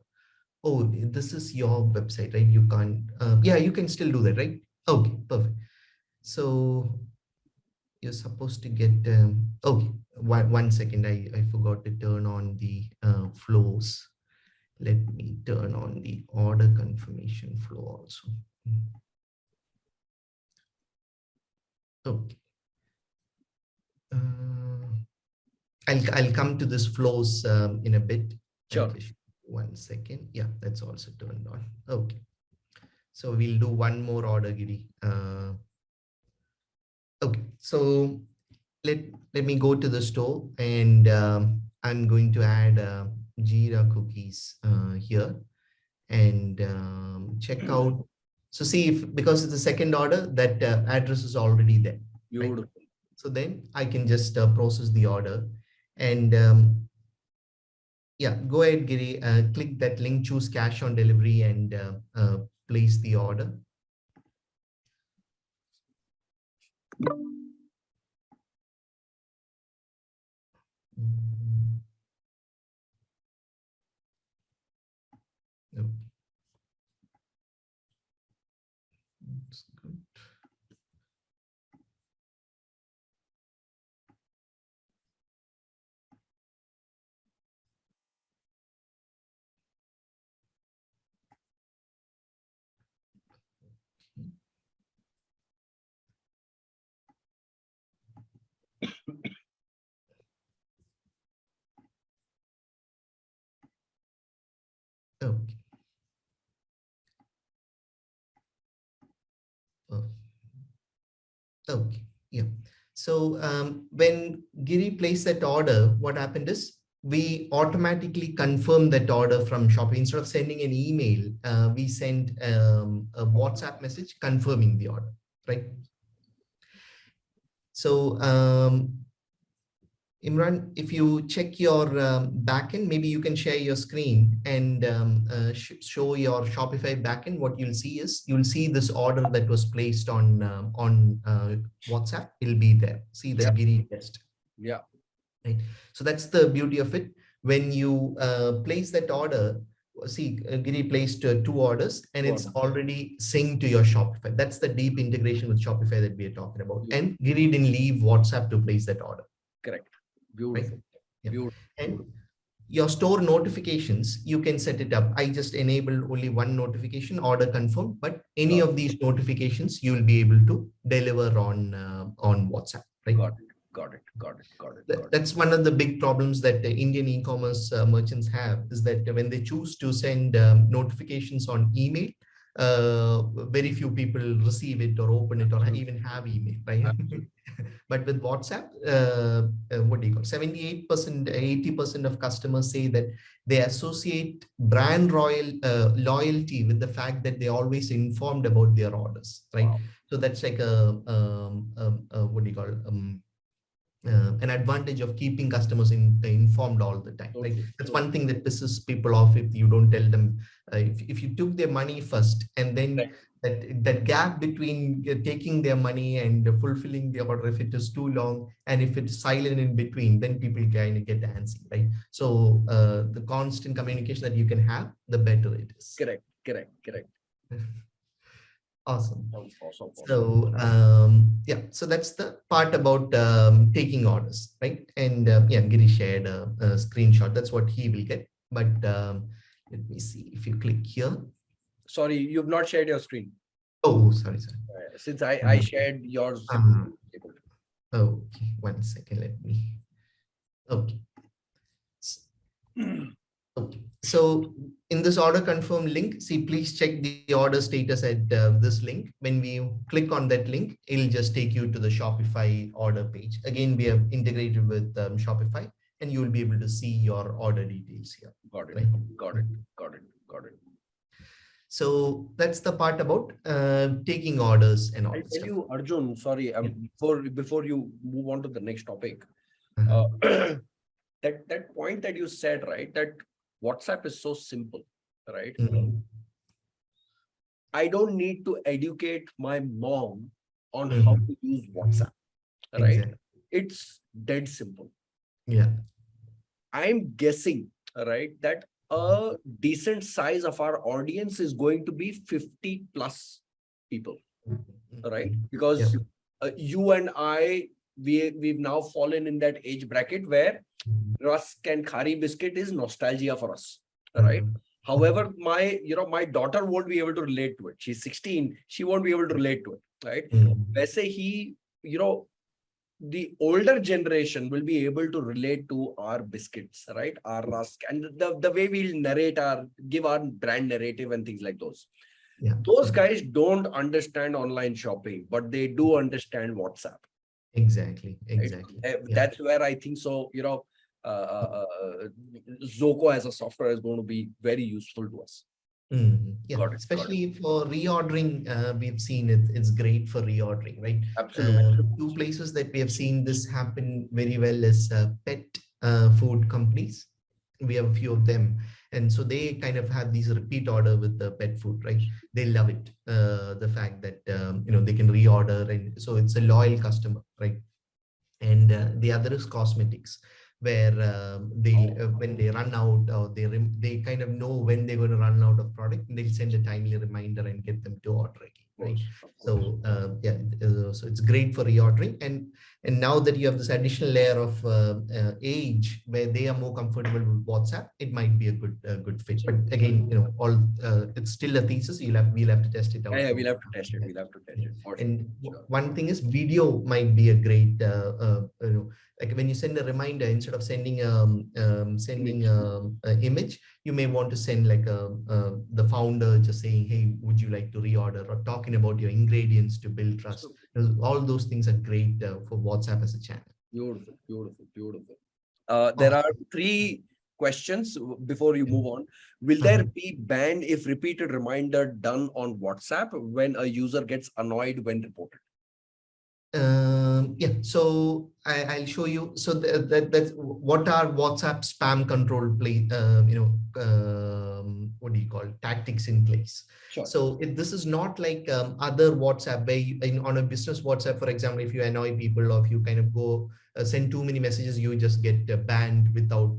Oh, this is your website, right? You can't, yeah, you can still do that, right? Okay, perfect. So you're supposed to get, okay, one second, I forgot to turn on the flows. Let me turn on the order confirmation flow also. Okay. I'll come to this flows in a bit. Sure. Okay, 1 second. Yeah, that's also turned on. Okay. So we'll do one more order, Giri. Okay, so let me go to the store, and I'm going to add Jira cookies here, and check out. So see if, because it's the second order, that address is already there. Right? So then I can just process the order, and yeah, go ahead, Giri, click that link, choose cash on delivery, and place the order. Okay. That's good. Okay. Okay. Yeah. So when Giri placed that order, what happened is we automatically confirm that order from Shopee. Instead of sending an email, we send a WhatsApp message confirming the order, right? So Imran, if you check your backend, maybe you can share your screen and show your Shopify backend. What you'll see is you'll see this order that was placed on WhatsApp. It'll be there. See the Giri test. Yeah. Right. So that's the beauty of it. When you place that order, see Giri placed 2 orders, and it's already synced to your Shopify. That's the deep integration with Shopify that we are talking about. And Giri didn't leave WhatsApp to place that order. Correct. Beautiful. Right? Yeah. Beautiful. And your store notifications, you can set it up. I just enabled only one notification, order confirmed, but any of these notifications you will be able to deliver on WhatsApp. Right? Got it. That's one of the big problems that the Indian e-commerce merchants have, is that when they choose to send notifications on email, very few people receive it or open it or even have email, right? But with WhatsApp, what do you call 78%, 80% of customers say that they associate brand loyalty with the fact that they always informed about their orders, right? Wow. So that's like what do you call an advantage of keeping customers informed all the time, right? Totally. That's one thing that pisses people off if you don't tell them. If you took their money first and then that gap between taking their money and fulfilling the order, if it is too long and if it's silent in between, then people kind of get antsy, right? So the constant communication that you can have, the better it is. Correct. Awesome. Awesome. So yeah, so that's the part about taking orders, right? And yeah, Giri shared a screenshot. That's what he will get. But let me see if you click here. Sorry, you've not shared your screen. Oh, sorry. Since I shared yours. Okay, 1 second. Let me. Okay. Okay. So in this order confirm link, see, please check the order status at this link. When we click on that link, it'll just take you to the Shopify order page. Again, we have integrated with Shopify, and you will be able to see your order details here. Got it. Right? Got it. So that's the part about taking orders and all. I'll tell you, Arjun, sorry, before you move on to the next topic, that point that you said, right, that WhatsApp is so simple, right? Mm-hmm. I don't need to educate my mom on how to use WhatsApp, right? Exactly. It's dead simple. Yeah. I'm guessing, right, that a decent size of our audience is going to be 50 plus people, right? Because you and I, we've now fallen in that age bracket where rusk and khari biscuit is nostalgia for us, right? However, my daughter won't be able to relate to it. She's 16, she won't be able to relate to it, right? Waise the older generation will be able to relate to our biscuits, right? Our rusk and the way we'll narrate give our brand narrative and things like those. Yeah. Those guys don't understand online shopping, but they do understand WhatsApp. Exactly. Right? That's where I think so, Zoco as a software is going to be very useful to us. Yeah, especially for reordering, we've seen it's great for reordering, right? Absolutely. Two places that we have seen this happen very well is pet food companies. We have a few of them, and so they kind of have these repeat order with the pet food, right? They love it, the fact that they can reorder, and so it's a loyal customer, right? And the other is cosmetics, where when they run out, or they kind of know when they're going to run out of product, and they'll send a timely reminder and get them to order again, right? So so it's great for reordering, and now that you have this additional layer of age where they are more comfortable with WhatsApp, it might be a good fit. But again, it's still a thesis. We'll have to test it out. Yeah, we'll have to test it. And one thing is, video might be a great like when you send a reminder, instead of sending an image, you may want to send like the founder just saying, hey, would you like to reorder, or talking about your ingredients to build trust. All those things are great for WhatsApp as a channel. Beautiful. There are 3 questions before you move on. Will there be ban if repeated reminder done on WhatsApp when a user gets annoyed when reported? Yeah, so I'll show you. So that's what are WhatsApp spam control what do you call tactics in place. Sure. So this is not like other WhatsApp where on a business WhatsApp, for example, if you annoy people, or if you kind of go send too many messages, you just get banned without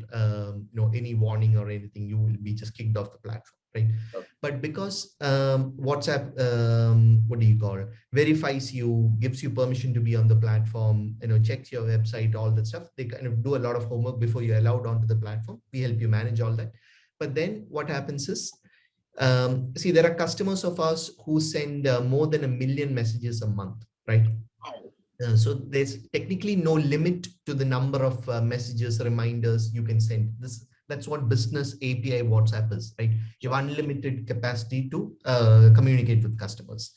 any warning or anything. You will be just kicked off the platform. Right. Okay. But because WhatsApp, what do you call it, verifies you, gives you permission to be on the platform, checks your website, all that stuff. They kind of do a lot of homework before you're allowed onto the platform. We help you manage all that. But then what happens is, see, there are customers of ours who send more than 1 million messages a month, right? So there's technically no limit to the number of messages, reminders you can send. That's what business API WhatsApp is, right? You have unlimited capacity to communicate with customers.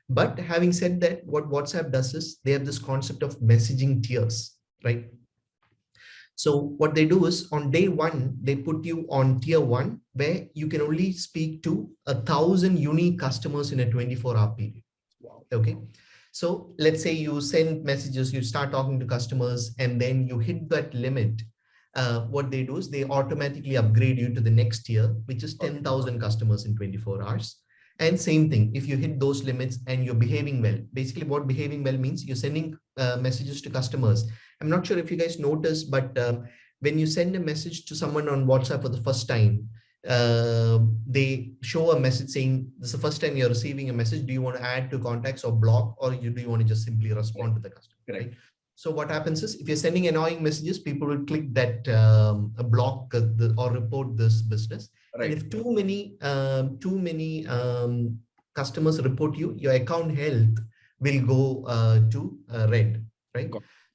But having said that, what WhatsApp does is they have this concept of messaging tiers, right? So what they do is on day 1, they put you on tier 1, where you can only speak to 1,000 unique customers in a 24-hour period. Wow. Okay. So let's say you send messages, you start talking to customers, and then you hit that limit. What they do is they automatically upgrade you to the next tier, which is 10,000 customers in 24 hours. And same thing, if you hit those limits and you're behaving well, basically what behaving well means, you're sending messages to customers. I'm not sure if you guys noticed, but when you send a message to someone on WhatsApp for the first time, they show a message saying, this is the first time you're receiving a message. Do you want to add to contacts or block, or do you want to just simply respond to the customer? Right. So what happens is, if you're sending annoying messages, people will click that block or report this business. Right. And if too many customers report you, your account health will go to red, right?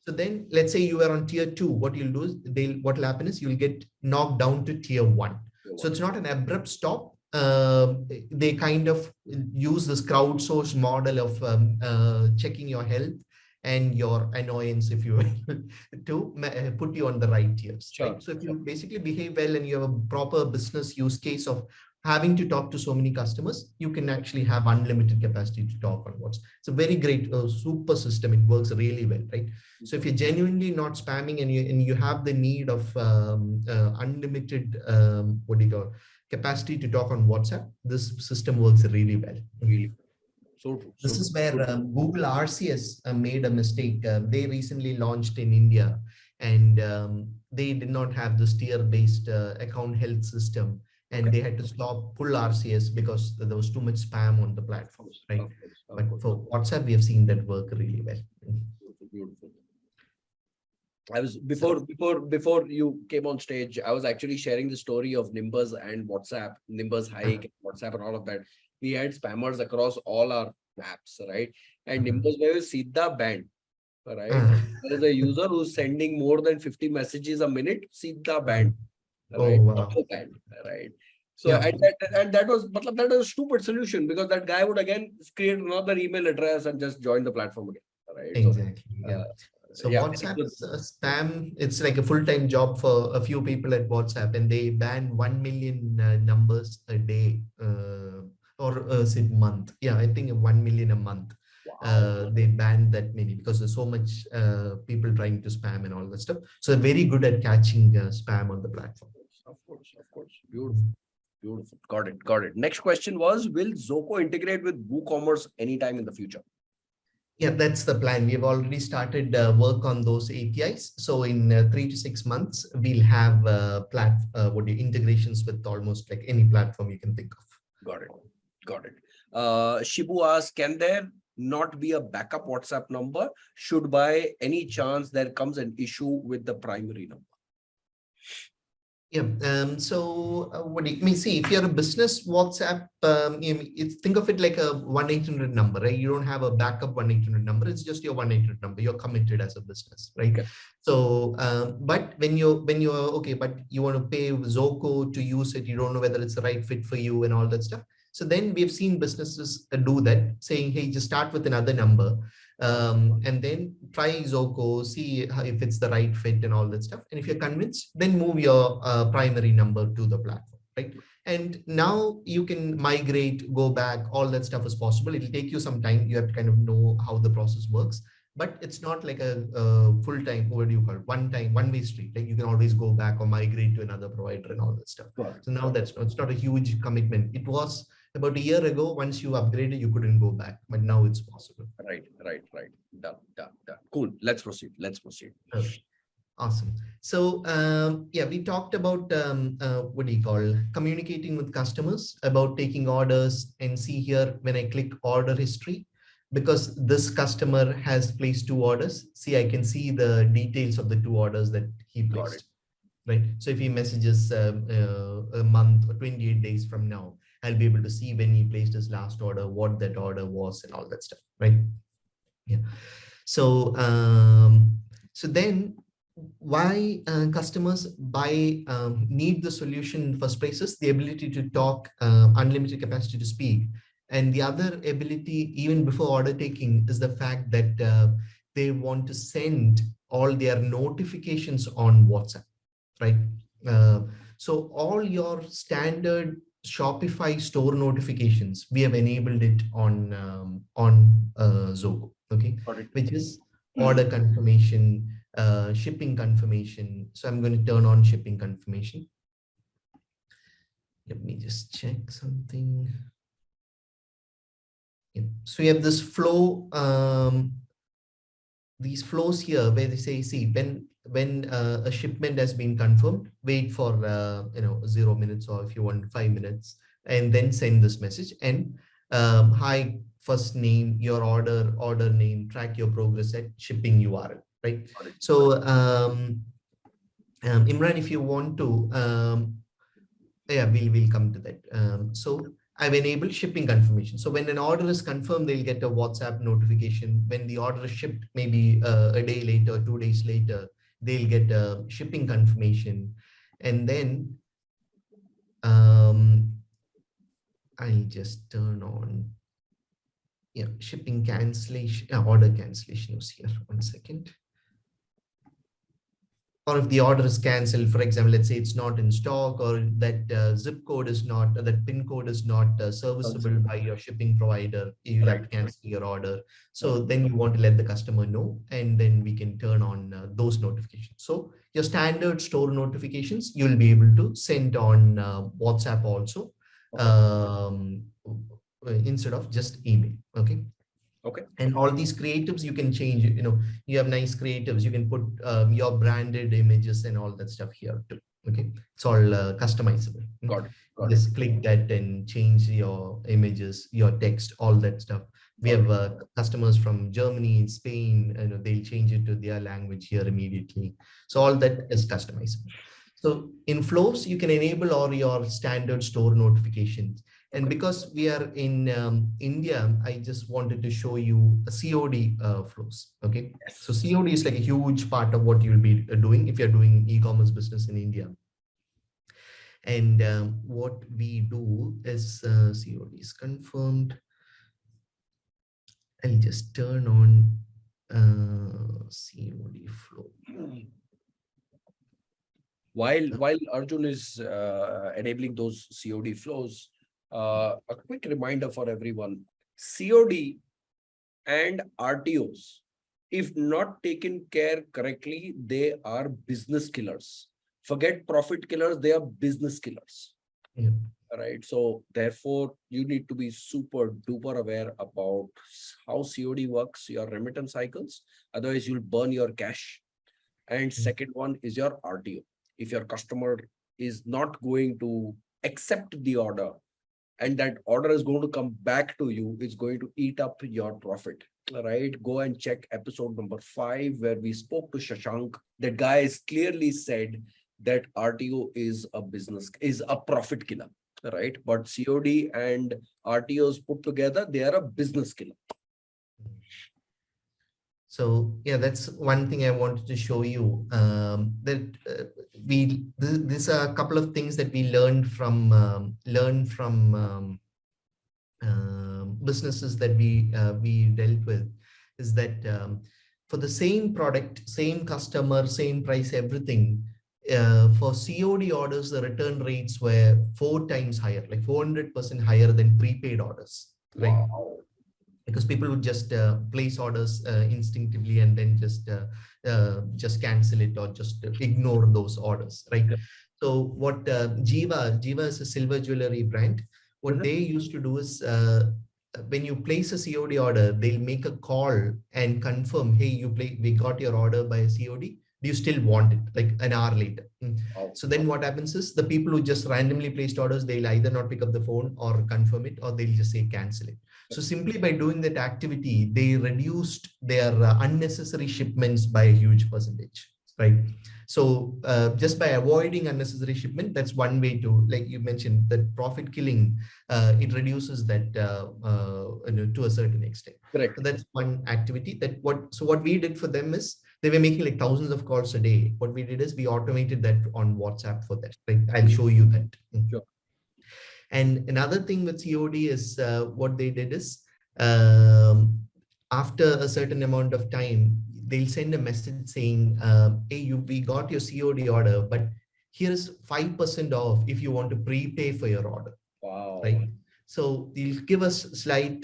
So then let's say you are on tier 2, what you'll do is what will happen is you'll get knocked down to tier 1. So it's not an abrupt stop. They kind of use this crowdsourced model of checking your health and your annoyance, if you will, to put you on the right tiers. Sure. Right? So if you basically behave well and you have a proper business use case of having to talk to so many customers, you can actually have unlimited capacity to talk on WhatsApp. It's a very great super system. It works really well, right? So if you're genuinely not spamming and you have the need of unlimited capacity to talk on WhatsApp, this system works really well. Really. So true. This is where Google RCS made a mistake. They recently launched in India, and they did not have this tier-based account health system, and they had to stop full RCS because there was too much spam on the platform, right? But for WhatsApp, we have seen that work really well. Beautiful. I was before you came on stage, I was actually sharing the story of Nimbus and WhatsApp, Nimbus Hike, WhatsApp, and all of that. We had spammers across all our apps, right? And Nimbus was Siddha banned, right? There is a user who's sending more than 50 messages a minute, Siddha banned, right? Auto banned, right? So and that was a stupid solution, because that guy would again create another email address and just join the platform again, right? Exactly. So WhatsApp spam, it's like a full-time job for a few people at WhatsApp, and they ban 1 million numbers a day. Or a month. Yeah, I think 1 million a month. Wow. They banned that many because there's so much people trying to spam and all that stuff. So they're very good at catching spam on the platform. Of course. Beautiful. Got it. Next question was, will Zoco integrate with Woocommerce anytime in the future? Yeah, that's the plan. We've already started work on those APIs. So in 3 to 6 months, we'll have integrations with almost like any platform you can think of. Got it. Shibu asks, can there not be a backup WhatsApp number should by any chance there comes an issue with the primary number? Yeah. What do you mean? See, if you're a business WhatsApp, think of it like a 1-800 number, right? You don't have a backup 1-800 number. It's just your 1-800 number. You're committed as a business, right? Okay. So, but when you want to pay Zoco to use it, you don't know whether it's the right fit for you and all that stuff. So then we've seen businesses do that, saying, hey, just start with another number. And then try Zoco, see if it's the right fit and all that stuff. And if you're convinced, then move your primary number to the platform, right? And now you can migrate, go back, all that stuff is possible. It'll take you some time. You have to kind of know how the process works, but it's not like a full-time, one-way street. Like you can always go back or migrate to another provider and all that stuff. Right. So now it's not a huge commitment. It was about a year ago. Once you upgraded, you couldn't go back, but now it's possible. Right. Done. Cool. Let's proceed. Okay. Awesome. So we talked about communicating with customers, about taking orders, and see here when I click order history, because this customer has placed 2 orders. See, I can see the details of the 2 orders that he placed. Right. So if he messages a month or 28 days from now, I'll be able to see when he placed his last order, what that order was, and all that stuff, right? Yeah. So, then why customers need the solution in the first place is the ability to talk, unlimited capacity to speak. And the other ability, even before order taking, is the fact that they want to send all their notifications on WhatsApp, right? So all your standard Shopify store notifications, we have enabled it on Zoco, okay, which is order confirmation, shipping confirmation. So I'm going to turn on shipping confirmation. Let me just check something. Yep. So you have this flow, these flows here where they say, see, when a shipment has been confirmed, wait for 0 minutes, or if you want 5 minutes, and then send this message. And hi, first name, your order name, track your progress at shipping URL, right? So Imran, if you want to, yeah, we'll come to that. So I've enabled shipping confirmation. So when an order is confirmed, they'll get a WhatsApp notification. When the order is shipped, maybe a day later, 2 days later, they'll get a shipping confirmation. And then I'll just turn on, shipping cancellation, order cancellation was here. 1 second. Or if the order is cancelled, for example, let's say it's not in stock, or that zip code is not, that pin code is not serviceable by your shipping provider, you have to cancel your order. So then you want to let the customer know, and then we can turn on those notifications. So your standard store notifications, you'll be able to send on WhatsApp also, instead of just email. Okay. Okay. And all these creatives you can change, you have nice creatives, you can put your branded images and all that stuff here too. Okay. It's all customizable. Got it. Just click that and change your images, your text, all that stuff. We have customers from Germany, Spain, they'll change it to their language here immediately. So all that is customizable. So in flows, you can enable all your standard store notifications. And because we are in India, I just wanted to show you a COD flows. Okay. So COD is like a huge part of what you'll be doing if you're doing e-commerce business in India. And what we do is COD is confirmed. I'll just turn on COD flow. While Arjun is enabling those COD flows, a quick reminder for everyone: COD and RTOs, if not taken care correctly, they are business killers. Forget profit killers, they are business killers. Yeah. Right. So therefore, you need to be super duper aware about how COD works, your remittance cycles. Otherwise, you'll burn your cash. And second one is your RTO. If your customer is not going to accept the order, and that order is going to come back to you, it's going to eat up your profit. Right? Go and check episode number 5, where we spoke to Shashank. The guys clearly said that RTO is a profit killer. Right? But COD and RTOs put together, they are a business killer. So yeah, that's one thing I wanted to show you. That these are a couple of things that we learned from businesses that we dealt with. Is that for the same product, same customer, same price, everything. For COD orders, the return rates were 4 times higher, like 400% higher than prepaid orders. Right? Wow. Because people would just place orders instinctively and then just cancel it or just ignore those orders, right? Yeah. So what Jiva is a silver jewelry brand. What they used to do is when you place a COD order, they'll make a call and confirm, hey, we got your order by a COD. Do you still want it, like an hour later? So then what happens is the people who just randomly placed orders, they'll either not pick up the phone or confirm it, or they'll just say cancel it. So simply by doing that activity, they reduced their unnecessary shipments by a huge percentage, right? So just by avoiding unnecessary shipment, that's one way to, like you mentioned, that profit killing, it reduces that to a certain extent. Correct. So that's one activity. So what we did for them is, they were making like thousands of calls a day. What we did is we automated that on WhatsApp for that. Right? I'll show you that. Sure. And another thing with COD is what they did is after a certain amount of time, they'll send a message saying, hey, we got your COD order, but here's 5% off if you want to prepay for your order. Wow. right? So they'll give us slight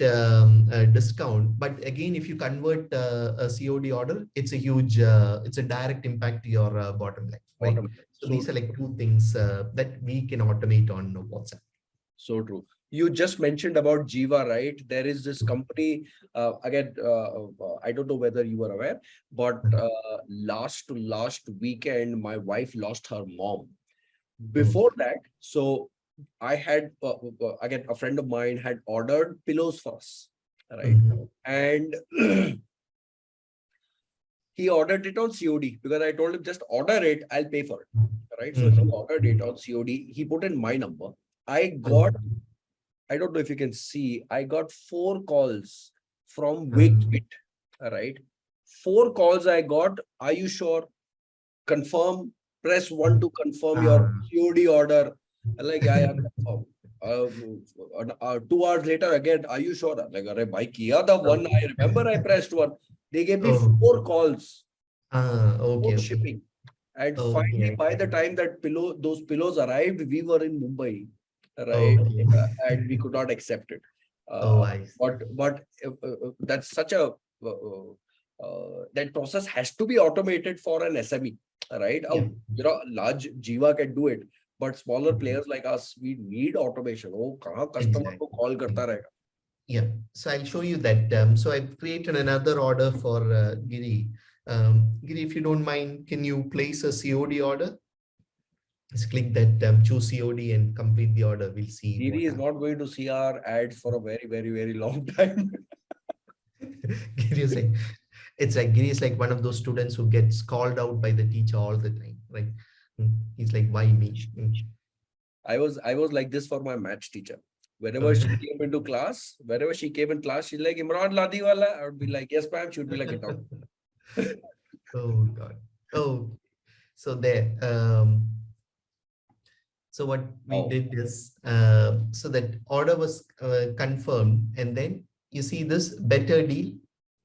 discount, but again, if you convert a COD order, it's a huge, it's a direct impact to your bottom line, right? Bottom. So these are like two things that we can automate on WhatsApp. So true. You just mentioned about Jiva, right? There is this company, I don't know whether you are aware, but last weekend, my wife lost her mom. Before that, so I had, again, a friend of mine had ordered pillows for us, right? And he ordered it on COD because I told him just order it, I'll pay for it, right? So he ordered it on COD. He put in my number. I don't know if you can see, I got 4 calls from Widget, right? 4 calls I got. Are you sure? Confirm. Press 1 to confirm your COD order. I'm like, yeah, confirm. 2 hours later again, are you sure? I'm like, Arey, bhai, kiya the one. I remember I pressed 1. They gave me 4 calls. Okay. Shipping. And finally, by the time that those pillows arrived, we were in Mumbai, right? And we could not accept it. But that's such a that process has to be automated for an SME, right? Large Jiva can do it, but smaller players like us, we need automation. Oh, kahan customer ko call karta rahega. Yeah, so I'll show you that. So I've created another order for Giri. Giri, if you don't mind, can you place a COD order? Just click that choose COD and complete the order. We'll see. Giri is not going to see our ads for a very, very, very long time. Giri is like, it's like Giri is like one of those students who gets called out by the teacher all the time, right? He's like, why me? I was like this for my maths teacher. Whenever she came into class, she's like, Imran Ladi wala. I would be like, yes, ma'am. She would be like, get out. Oh God. Oh, so there. So what we did is, so that order was confirmed, and then you see this better deal.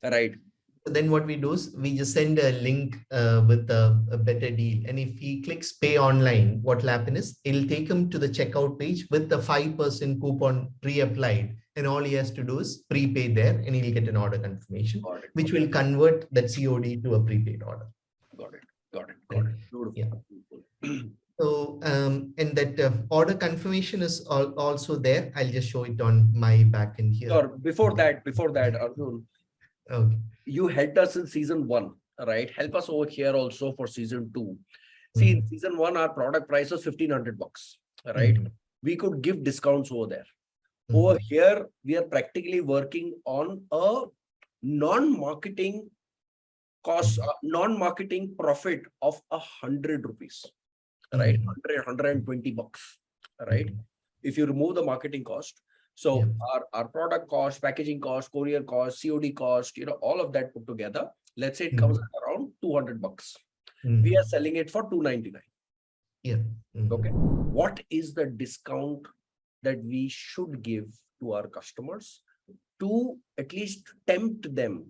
Right. So then what we do is we just send a link with a better deal. And if he clicks pay online, what will happen is it'll take him to the checkout page with the 5% coupon pre-applied. And all he has to do is prepay there and he'll get an order confirmation, which will convert that COD to a prepaid order. Got it. Beautiful. Yeah. So, and that order confirmation is also there. I'll just show it on my backend here. Sure. Before that, Arjun, okay. You helped us in season 1, right? Help us over here also for season 2. See, in season 1, our product price was $1,500, right? We could give discounts over there. Over here, we are practically working on a non-marketing cost, non-marketing profit of 100 rupees, right? 120 bucks, right? If you remove the marketing cost. So our product cost, packaging cost, courier cost, COD cost, all of that put together, let's say it comes at around 200 bucks. We are selling it for 299. Yeah. Okay. What is the discount that we should give to our customers to at least tempt them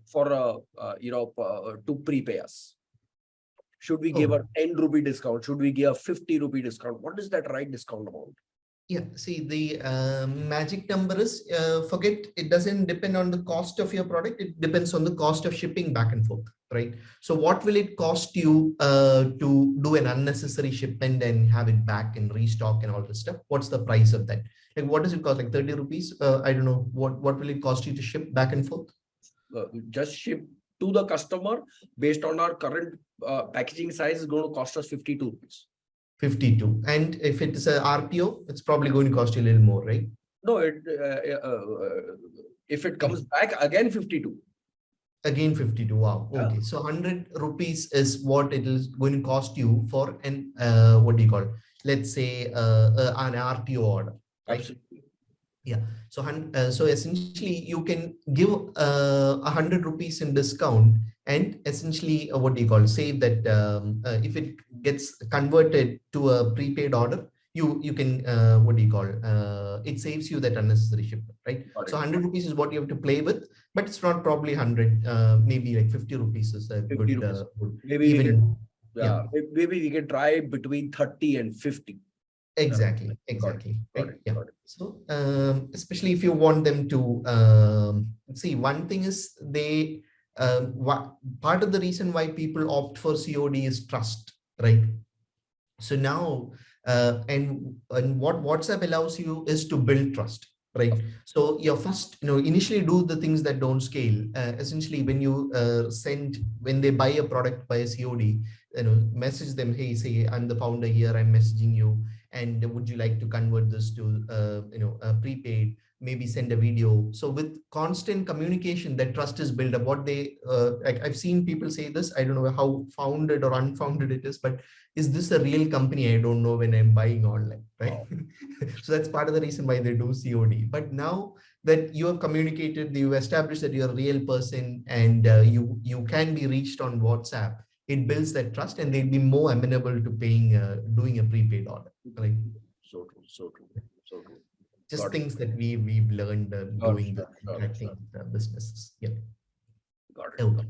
for to prepay us? Should we give a 10 rupee discount? Should we give a 50 rupee discount? What is that right discount amount? Yeah, see, the magic number is, forget, it doesn't depend on the cost of your product. It depends on the cost of shipping back and forth, right? So what will it cost you to do an unnecessary shipment and have it back and restock and all this stuff? What's the price of that? Like, what does it cost? Like 30 rupees? I don't know. What will it cost you to ship back and forth? Just ship to the customer based on our current packaging size is going to cost us 52 rupees. 52. And if it is a RTO, it's probably going to cost you a little more, right? No, if it comes back again 52. Again 52. Wow. Okay. So 100 rupees is what it is going to cost you for an what do you call it? Let's say an RTO order. Right? Absolutely. Yeah. So so essentially you can give 100 rupees in discount, and essentially what do you call, say that if it gets converted to a prepaid order, you can what do you call, it saves you that unnecessary shipment, right? So 100 rupees is what you have to play with, but it's not probably 100, maybe like 50 rupees is a good, maybe even maybe we can try between 30 and 50. Exactly. Got Exactly. Right. it. Yeah. Got it. So, especially if you want them to see, one thing is they, part of the reason why people opt for COD is trust, right? So now, and what WhatsApp allows you is to build trust, right? So your first, initially do the things that don't scale. Essentially, when you when they buy a product by a COD, message them, hey, say I'm the founder here, I'm messaging you, and would you like to convert this to, prepaid? Maybe send a video. So with constant communication, that trust is built up. What they, like I've seen people say this, I don't know how founded or unfounded it is, but is this a real company? I don't know when I'm buying online, right? So that's part of the reason why they do COD. But now that you have communicated, you established that you're a real person, and you can be reached on WhatsApp, it builds that trust, and they'll be more amenable to paying, doing a prepaid order, right? So true. So true. So true. Just Got things that we've learned doing the Got contracting businesses. Yeah. it. Okay.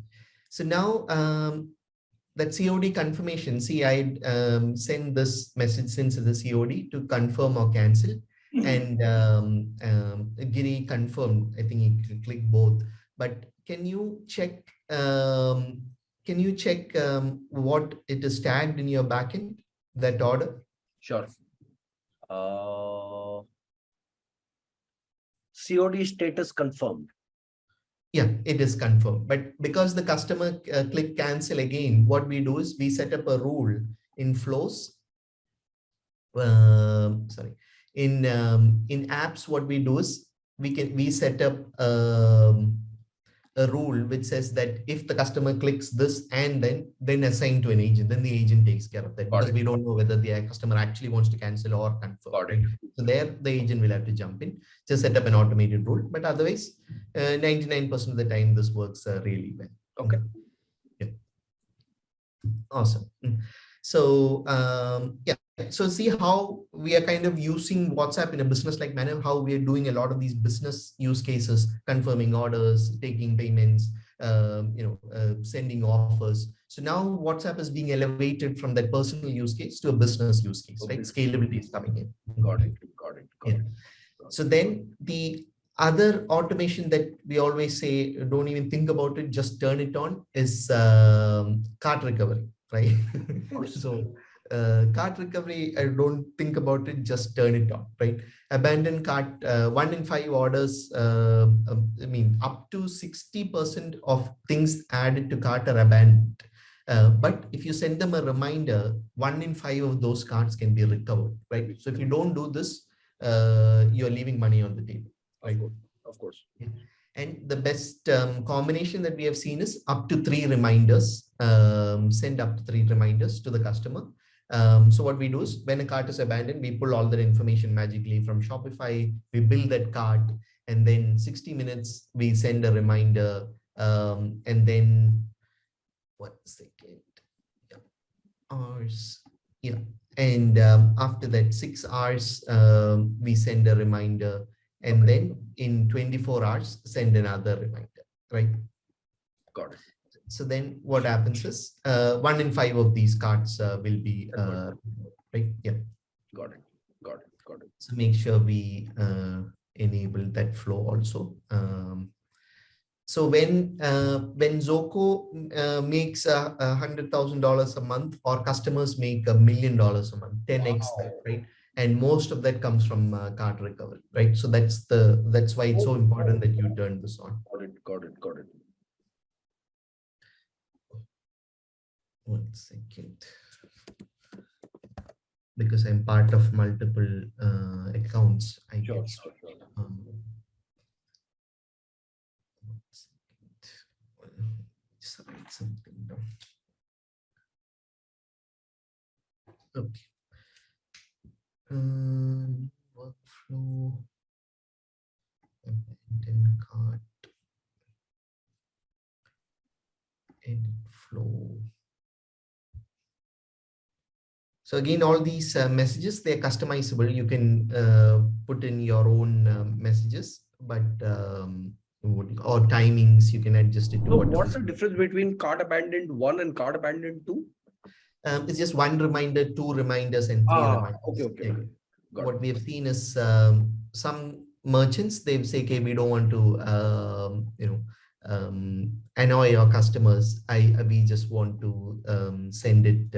So now, that COD confirmation, see, I send this message since the COD to confirm or cancel, and Giri confirmed. I think he click both. But can you check? What it is tagged in your backend, that order? Sure. COD status confirmed. Yeah, it is confirmed. But because the customer click cancel again, what we do is we set up a rule in flows. Sorry, in apps, what we do is we set up a rule which says that if the customer clicks this and then assign to an agent, then the agent takes care of that, because we don't know whether the customer actually wants to cancel or confirm. Got it. Right? So there the agent will have to jump in, just set up an automated rule. But otherwise, 99% of the time this works really well. Okay. Yeah. Awesome. So yeah. So see how we are kind of using WhatsApp in a business-like manner, how we are doing a lot of these business use cases, confirming orders, taking payments, sending offers. So now WhatsApp is being elevated from that personal use case to a business use case, right? Scalability is coming in. Got it. Yeah. So then the other automation that we always say, don't even think about it, just turn it on, is cart recovery, right? So cart recovery, I don't think about it, just turn it on, right? Abandoned cart, 1 in 5 orders, I mean, up to 60% of things added to cart are abandoned. But if you send them a reminder, 1 in 5 of those carts can be recovered, right? So if you don't do this, you're leaving money on the table, right? Of course. Yeah. And the best combination that we have seen is up to 3 reminders, send up to 3 reminders to the customer. So what we do is when a cart is abandoned, we pull all that information magically from Shopify, we build that cart, and then 60 minutes, we send a reminder, and then 1 second, yeah, hours, yeah. And after that 6 hours, we send a reminder, and then in 24 hours, send another reminder, right? Got it. So then what happens is 1 in 5 of these cards will be right. Yeah. Got it. So make sure we enable that flow also. So when Zoco makes $100,000 a month, or customers make $1 million a month, 10x that, right? And most of that comes from card recovery, right? So that's why it's so important that you turn this on. Got it. 1 second, because I'm part of multiple accounts. I guess. Sure. 1 second. Just write something down. Okay. Workflow, abandoned cart, edit flow. So again, all these messages, they're customizable. You can put in your own messages, but or timings, you can adjust it to So what. what's the difference between cart abandoned 1 and cart abandoned 2? It's just one reminder, two reminders, and three reminders. Okay. What we have seen is some merchants, they say, okay, we don't want to, annoy our customers. We just want to send it,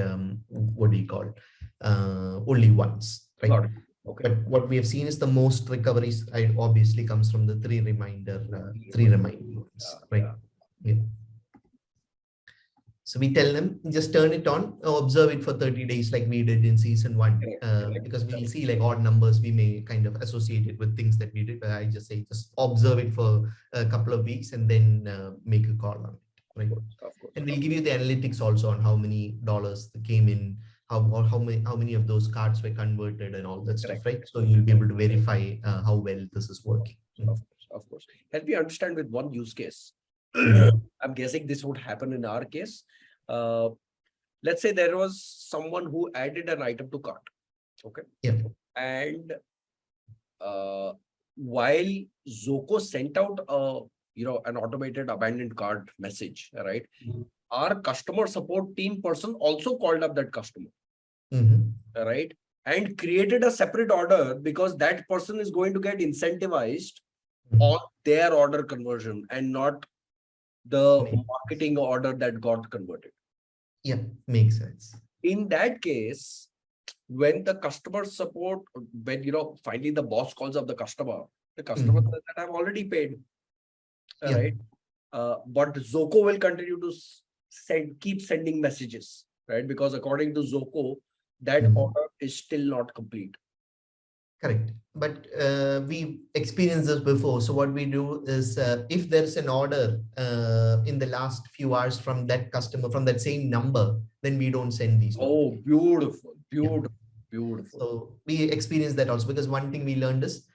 what do you call, only once, right? Got it. Okay. But what we have seen is the most recoveries obviously comes from the three reminder ones, right? Yeah. So we tell them, just turn it on, observe it for 30 days like we did in season 1, because we'll see like odd numbers, we may kind of associate it with things that we did, but I just say, just observe it for a couple of weeks and then make a call on it, right? Of course. And we'll give you the analytics also on how many dollars came in, how many of those cards were converted and all that stuff, right? So you'll be able to verify how well this is working. Of course. Help me understand with one use case. I'm guessing this would happen in our case. Let's say there was someone who added an item to cart. Okay. Yeah. And while Zoco sent out an automated abandoned cart message, right? Our customer support team person also called up that customer, right? And created a separate order because that person is going to get incentivized on their order conversion and not the marketing order that got converted. Yeah, makes sense. In that case, when the customer support, when finally the boss calls up the customer says that I've already paid, right? But Zoco will continue to keep sending messages, right? Because according to Zoco, that order is still not complete. Correct. But we experienced this before. So what we do is if there's an order in the last few hours from that customer, from that same number, then we don't send these. Oh, beautiful. So we experienced that also, because one thing we learned is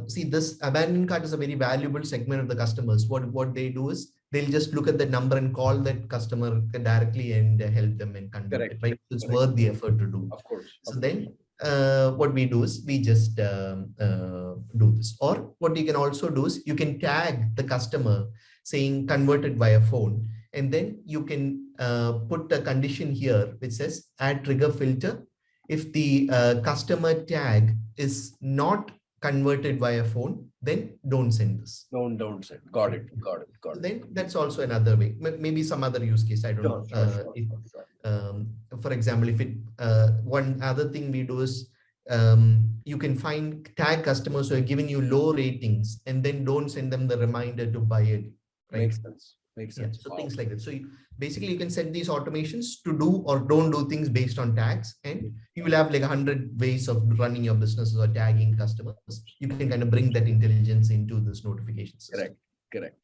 see, this abandoned cart is a very valuable segment of the customers. What they do is they'll just look at the number and call that customer directly and help them and convert it, right? It's worth the effort to do. Of course. So then what we do is we just do this. Or what you can also do is you can tag the customer saying converted via phone, and then you can put a condition here which says add trigger filter. If the customer tag is not converted via phone, then don't send this. Don't send. Got it. Then that's also another way. Maybe some other use case, I don't know. Sure. For example, if it one other thing we do is you can tag customers who are giving you low ratings and then don't send them the reminder to buy it. Right? Makes sense. So things like that. So basically you can set these automations to do or don't do things based on tags, and you will have like 100 ways of running your businesses or tagging customers. You can kind of bring that intelligence into this notification system. Correct.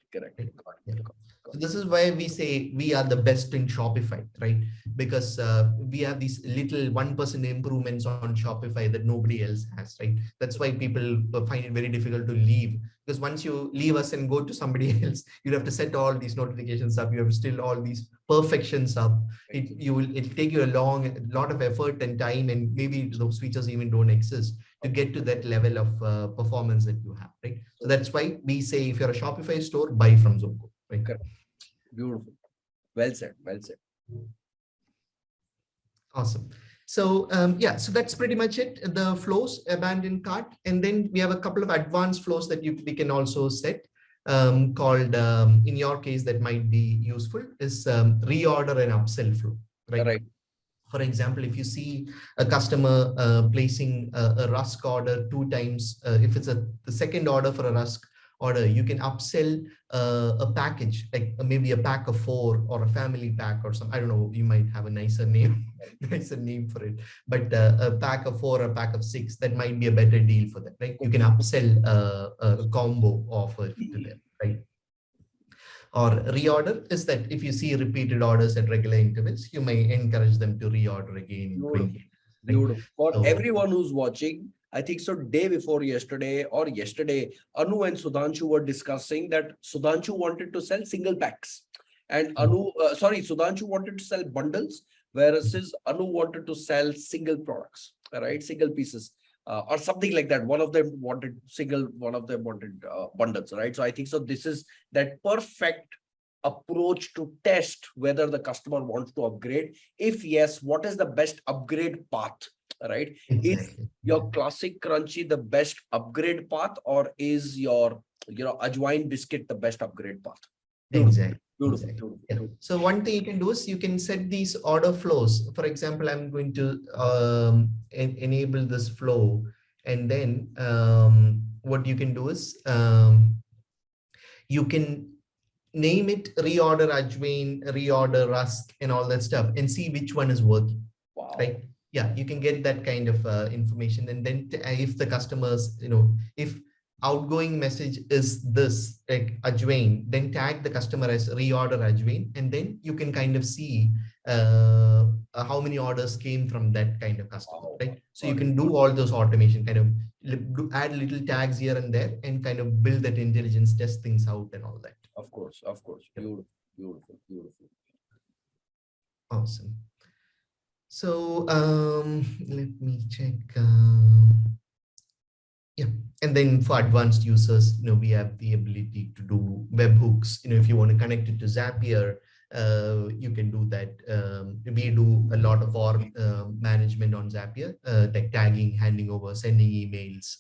So this is why we say we are the best in Shopify, right? Because we have these little 1% improvements on Shopify that nobody else has, right? That's why people find it very difficult to leave, because once you leave us and go to somebody else, you have to set all these notifications up. You have to still all these perfections up. It'll take you a lot of effort and time, and maybe those features even don't exist to get to that level of performance that you have, right? So that's why we say if you're a Shopify store, buy from Zoco. Right? Correct. Beautiful. Well said. Awesome. So so that's pretty much it. The flows, abandoned cart, and then we have a couple of advanced flows that we can also set. Called in your case that might be useful is reorder and upsell flow. Right. For example, if you see a customer placing a Rusk order 2 times, if it's the second order for a Rusk order, you can upsell a package, like maybe a pack of 4 or a family pack or something. I don't know, you might have a nicer name for it, but a pack of 4 or a pack of 6, that might be a better deal for them, right? You can upsell a combo offer to them, right? Or reorder is that if you see repeated orders at regular intervals, you may encourage them to reorder again. Beautiful. For everyone who's watching, I think so day before yesterday or yesterday, Anu and Sudhanshu were discussing that Sudhanshu wanted to sell single packs and Sudhanshu wanted to sell bundles, whereas Anu wanted to sell single products, right? Single pieces. Or something like that. One of them wanted single, one of them wanted bundles, right? So I think so this is that perfect approach to test whether the customer wants to upgrade? If yes, what is the best upgrade path, right? Is Exactly. your classic crunchy the best upgrade path, or is your, ajwain biscuit the best upgrade path? Beautiful, Exactly. beautiful, Exactly. beautiful, Yeah. beautiful. So one thing you can do is you can set these order flows. For example, I'm going to enable this flow, and then what you can do is you can name it reorder Ajwain, reorder Rusk, and all that stuff, and see which one is working. Wow. Right? Yeah, you can get that kind of information, and then if the customers, if outgoing message is this like Ajwain, then tag the customer as reorder Ajwain, and then you can kind of see how many orders came from that kind of customer, Wow. right? So Got you it. can do all those automation, kind of add little tags here and there, and kind of build that intelligence, test things out, and all that. Of course, of course. Beautiful, beautiful, beautiful. Awesome. So let me check. Yeah, and then for advanced users, we have the ability to do webhooks. If you want to connect it to Zapier, you can do that. We do a lot of our management on Zapier, like tagging, handing over, sending emails,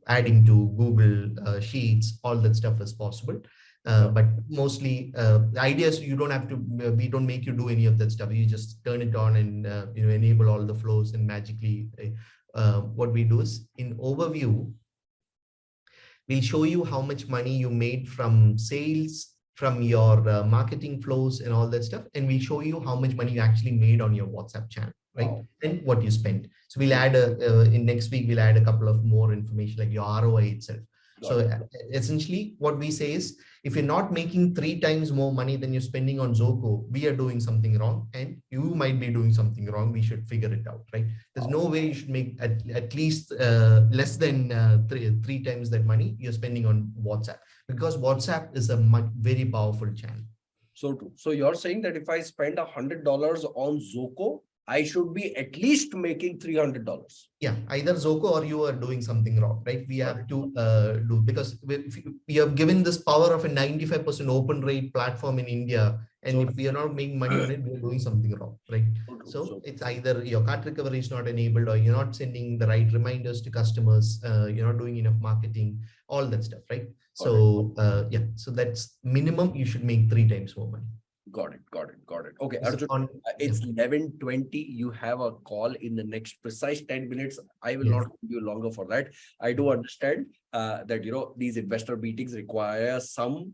adding to Google Sheets. All that stuff is possible. But mostly the idea is you don't have to, we don't make you do any of that stuff. You just turn it on and enable all the flows, and magically what we do is in overview, we'll show you how much money you made from sales, from your marketing flows and all that stuff. And we'll show you how much money you actually made on your WhatsApp channel, right? Wow. And what you spent. So we'll add in next week, we'll add a couple of more information like your ROI itself. So essentially what we say is, if you're not making 3 times more money than you're spending on Zoco, we are doing something wrong, and you might be doing something wrong. We should figure it out, right? There's no way you should make at least less than three times that money you're spending on WhatsApp, because WhatsApp is a very powerful channel. So true. So you're saying that if I spend $100 on Zoco, I should be at least making $300. Yeah, either Zoco or you are doing something wrong, right? We have to do, because we have given this power of a 95% open rate platform in India, and if we are not making money on it, we are doing something wrong, right? So it's either your cart recovery is not enabled, or you're not sending the right reminders to customers, you're not doing enough marketing, all that stuff, right? So yeah, so that's minimum. You should make 3 times more money. Got it. Okay, Arjun, it's 11:20. You have a call in the next precise 10 minutes. I will not hold you longer for that. I do understand that, these investor meetings require some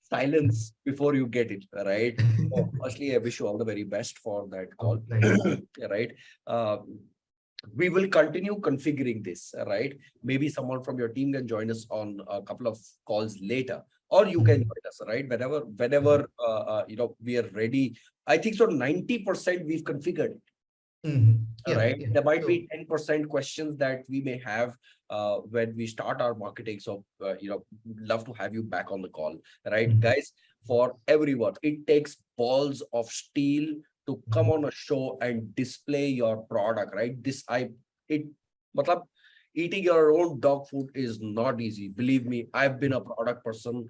silence before you get it, right? So firstly, I wish you all the very best for that call, right? We will continue configuring this, right? Maybe someone from your team can join us on a couple of calls later, or you can join us, right? Whenever we are ready. I think so 90% we've configured it. Right. There might be 10% questions that we may have when we start our marketing. So, love to have you back on the call, right? Guys, for everyone, it takes balls of steel to come on a show and display your product, right? Eating your own dog food is not easy. Believe me, I've been a product person.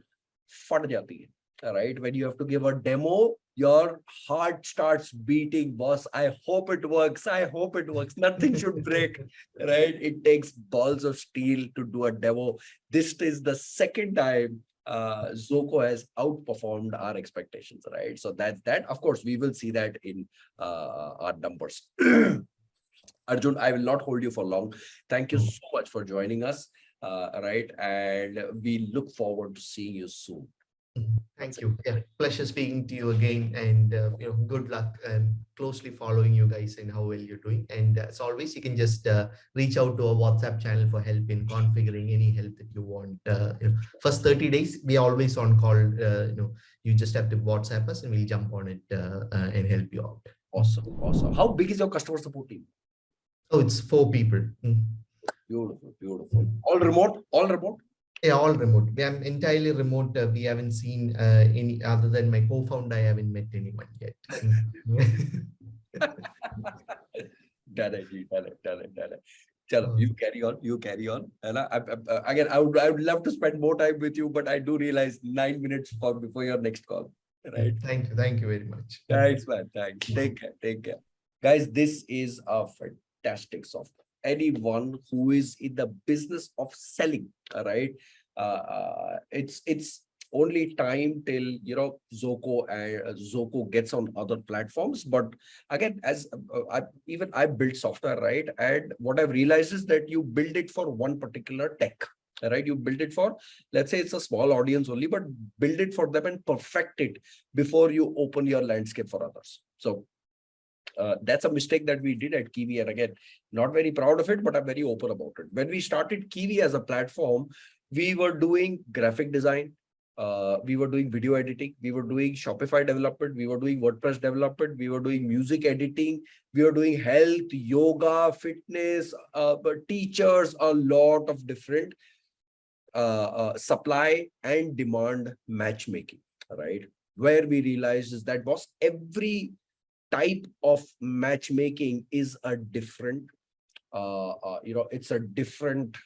Fat jati hai, right? When you have to give a demo, your heart starts beating, boss. I hope it works. Nothing should break, right? It takes balls of steel to do a demo. This is the second time Zoco has outperformed our expectations, right? So that's that. Of course, we will see that in our numbers. Arjun, I will not hold you for long. Thank you so much for joining us, right? And we look forward to seeing you soon. Thank you. Yeah, pleasure speaking to you again, and good luck, and closely following you guys and how well you're doing. And as always, you can just reach out to our WhatsApp channel for help in configuring any help that you want. First 30 days, we are always on call. You just have to WhatsApp us, and we'll jump on it and help you out. Awesome. How big is your customer support team? Oh, it's 4 people. Beautiful. All remote? Yeah, all remote. We are entirely remote. We haven't seen any other than my co-founder. I haven't met anyone yet. Done it. Chalo, you carry on. You carry on. And again, I would love to spend more time with you, but I do realize 9 minutes before your next call. Right. Thank you very much. Thanks, man. Thanks. Take care. Take care. Guys, this is a fantastic software. Anyone who is in the business of selling, all right? It's only time till, you know, Zoco gets on other platforms. But again, as I built software, right? And what I've realized is that you build it for one particular tech, right? You build it for, let's say it's a small audience only, but build it for them and perfect it before you open your landscape for others. So that's a mistake that we did at Kiwi. And again, not very proud of it, but I'm very open about it. When we started Kiwi as a platform, we were doing graphic design. We were doing video editing. We were doing Shopify development. We were doing WordPress development. We were doing music editing. We were doing health, yoga, fitness, teachers, a lot of different supply and demand matchmaking, right? Where we realized is that was every type of matchmaking is a different, it's a different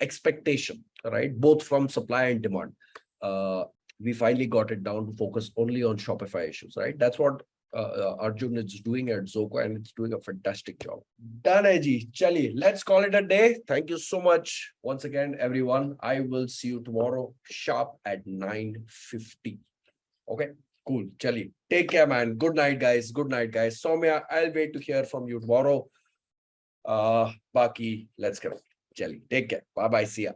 expectation, right? Both from supply and demand. We finally got it down to focus only on Shopify issues, right? That's what Arjun is doing at Zoco, and it's doing a fantastic job. Done, Ji. Chali, let's call it a day. Thank you so much once again, everyone. I will see you tomorrow sharp at 9:50. Okay, cool. Chali, take care, man. Good night, guys. Good night, guys. Soumya, I'll wait to hear from you tomorrow. Baki, let's go. Chali, take care. Bye bye. See ya.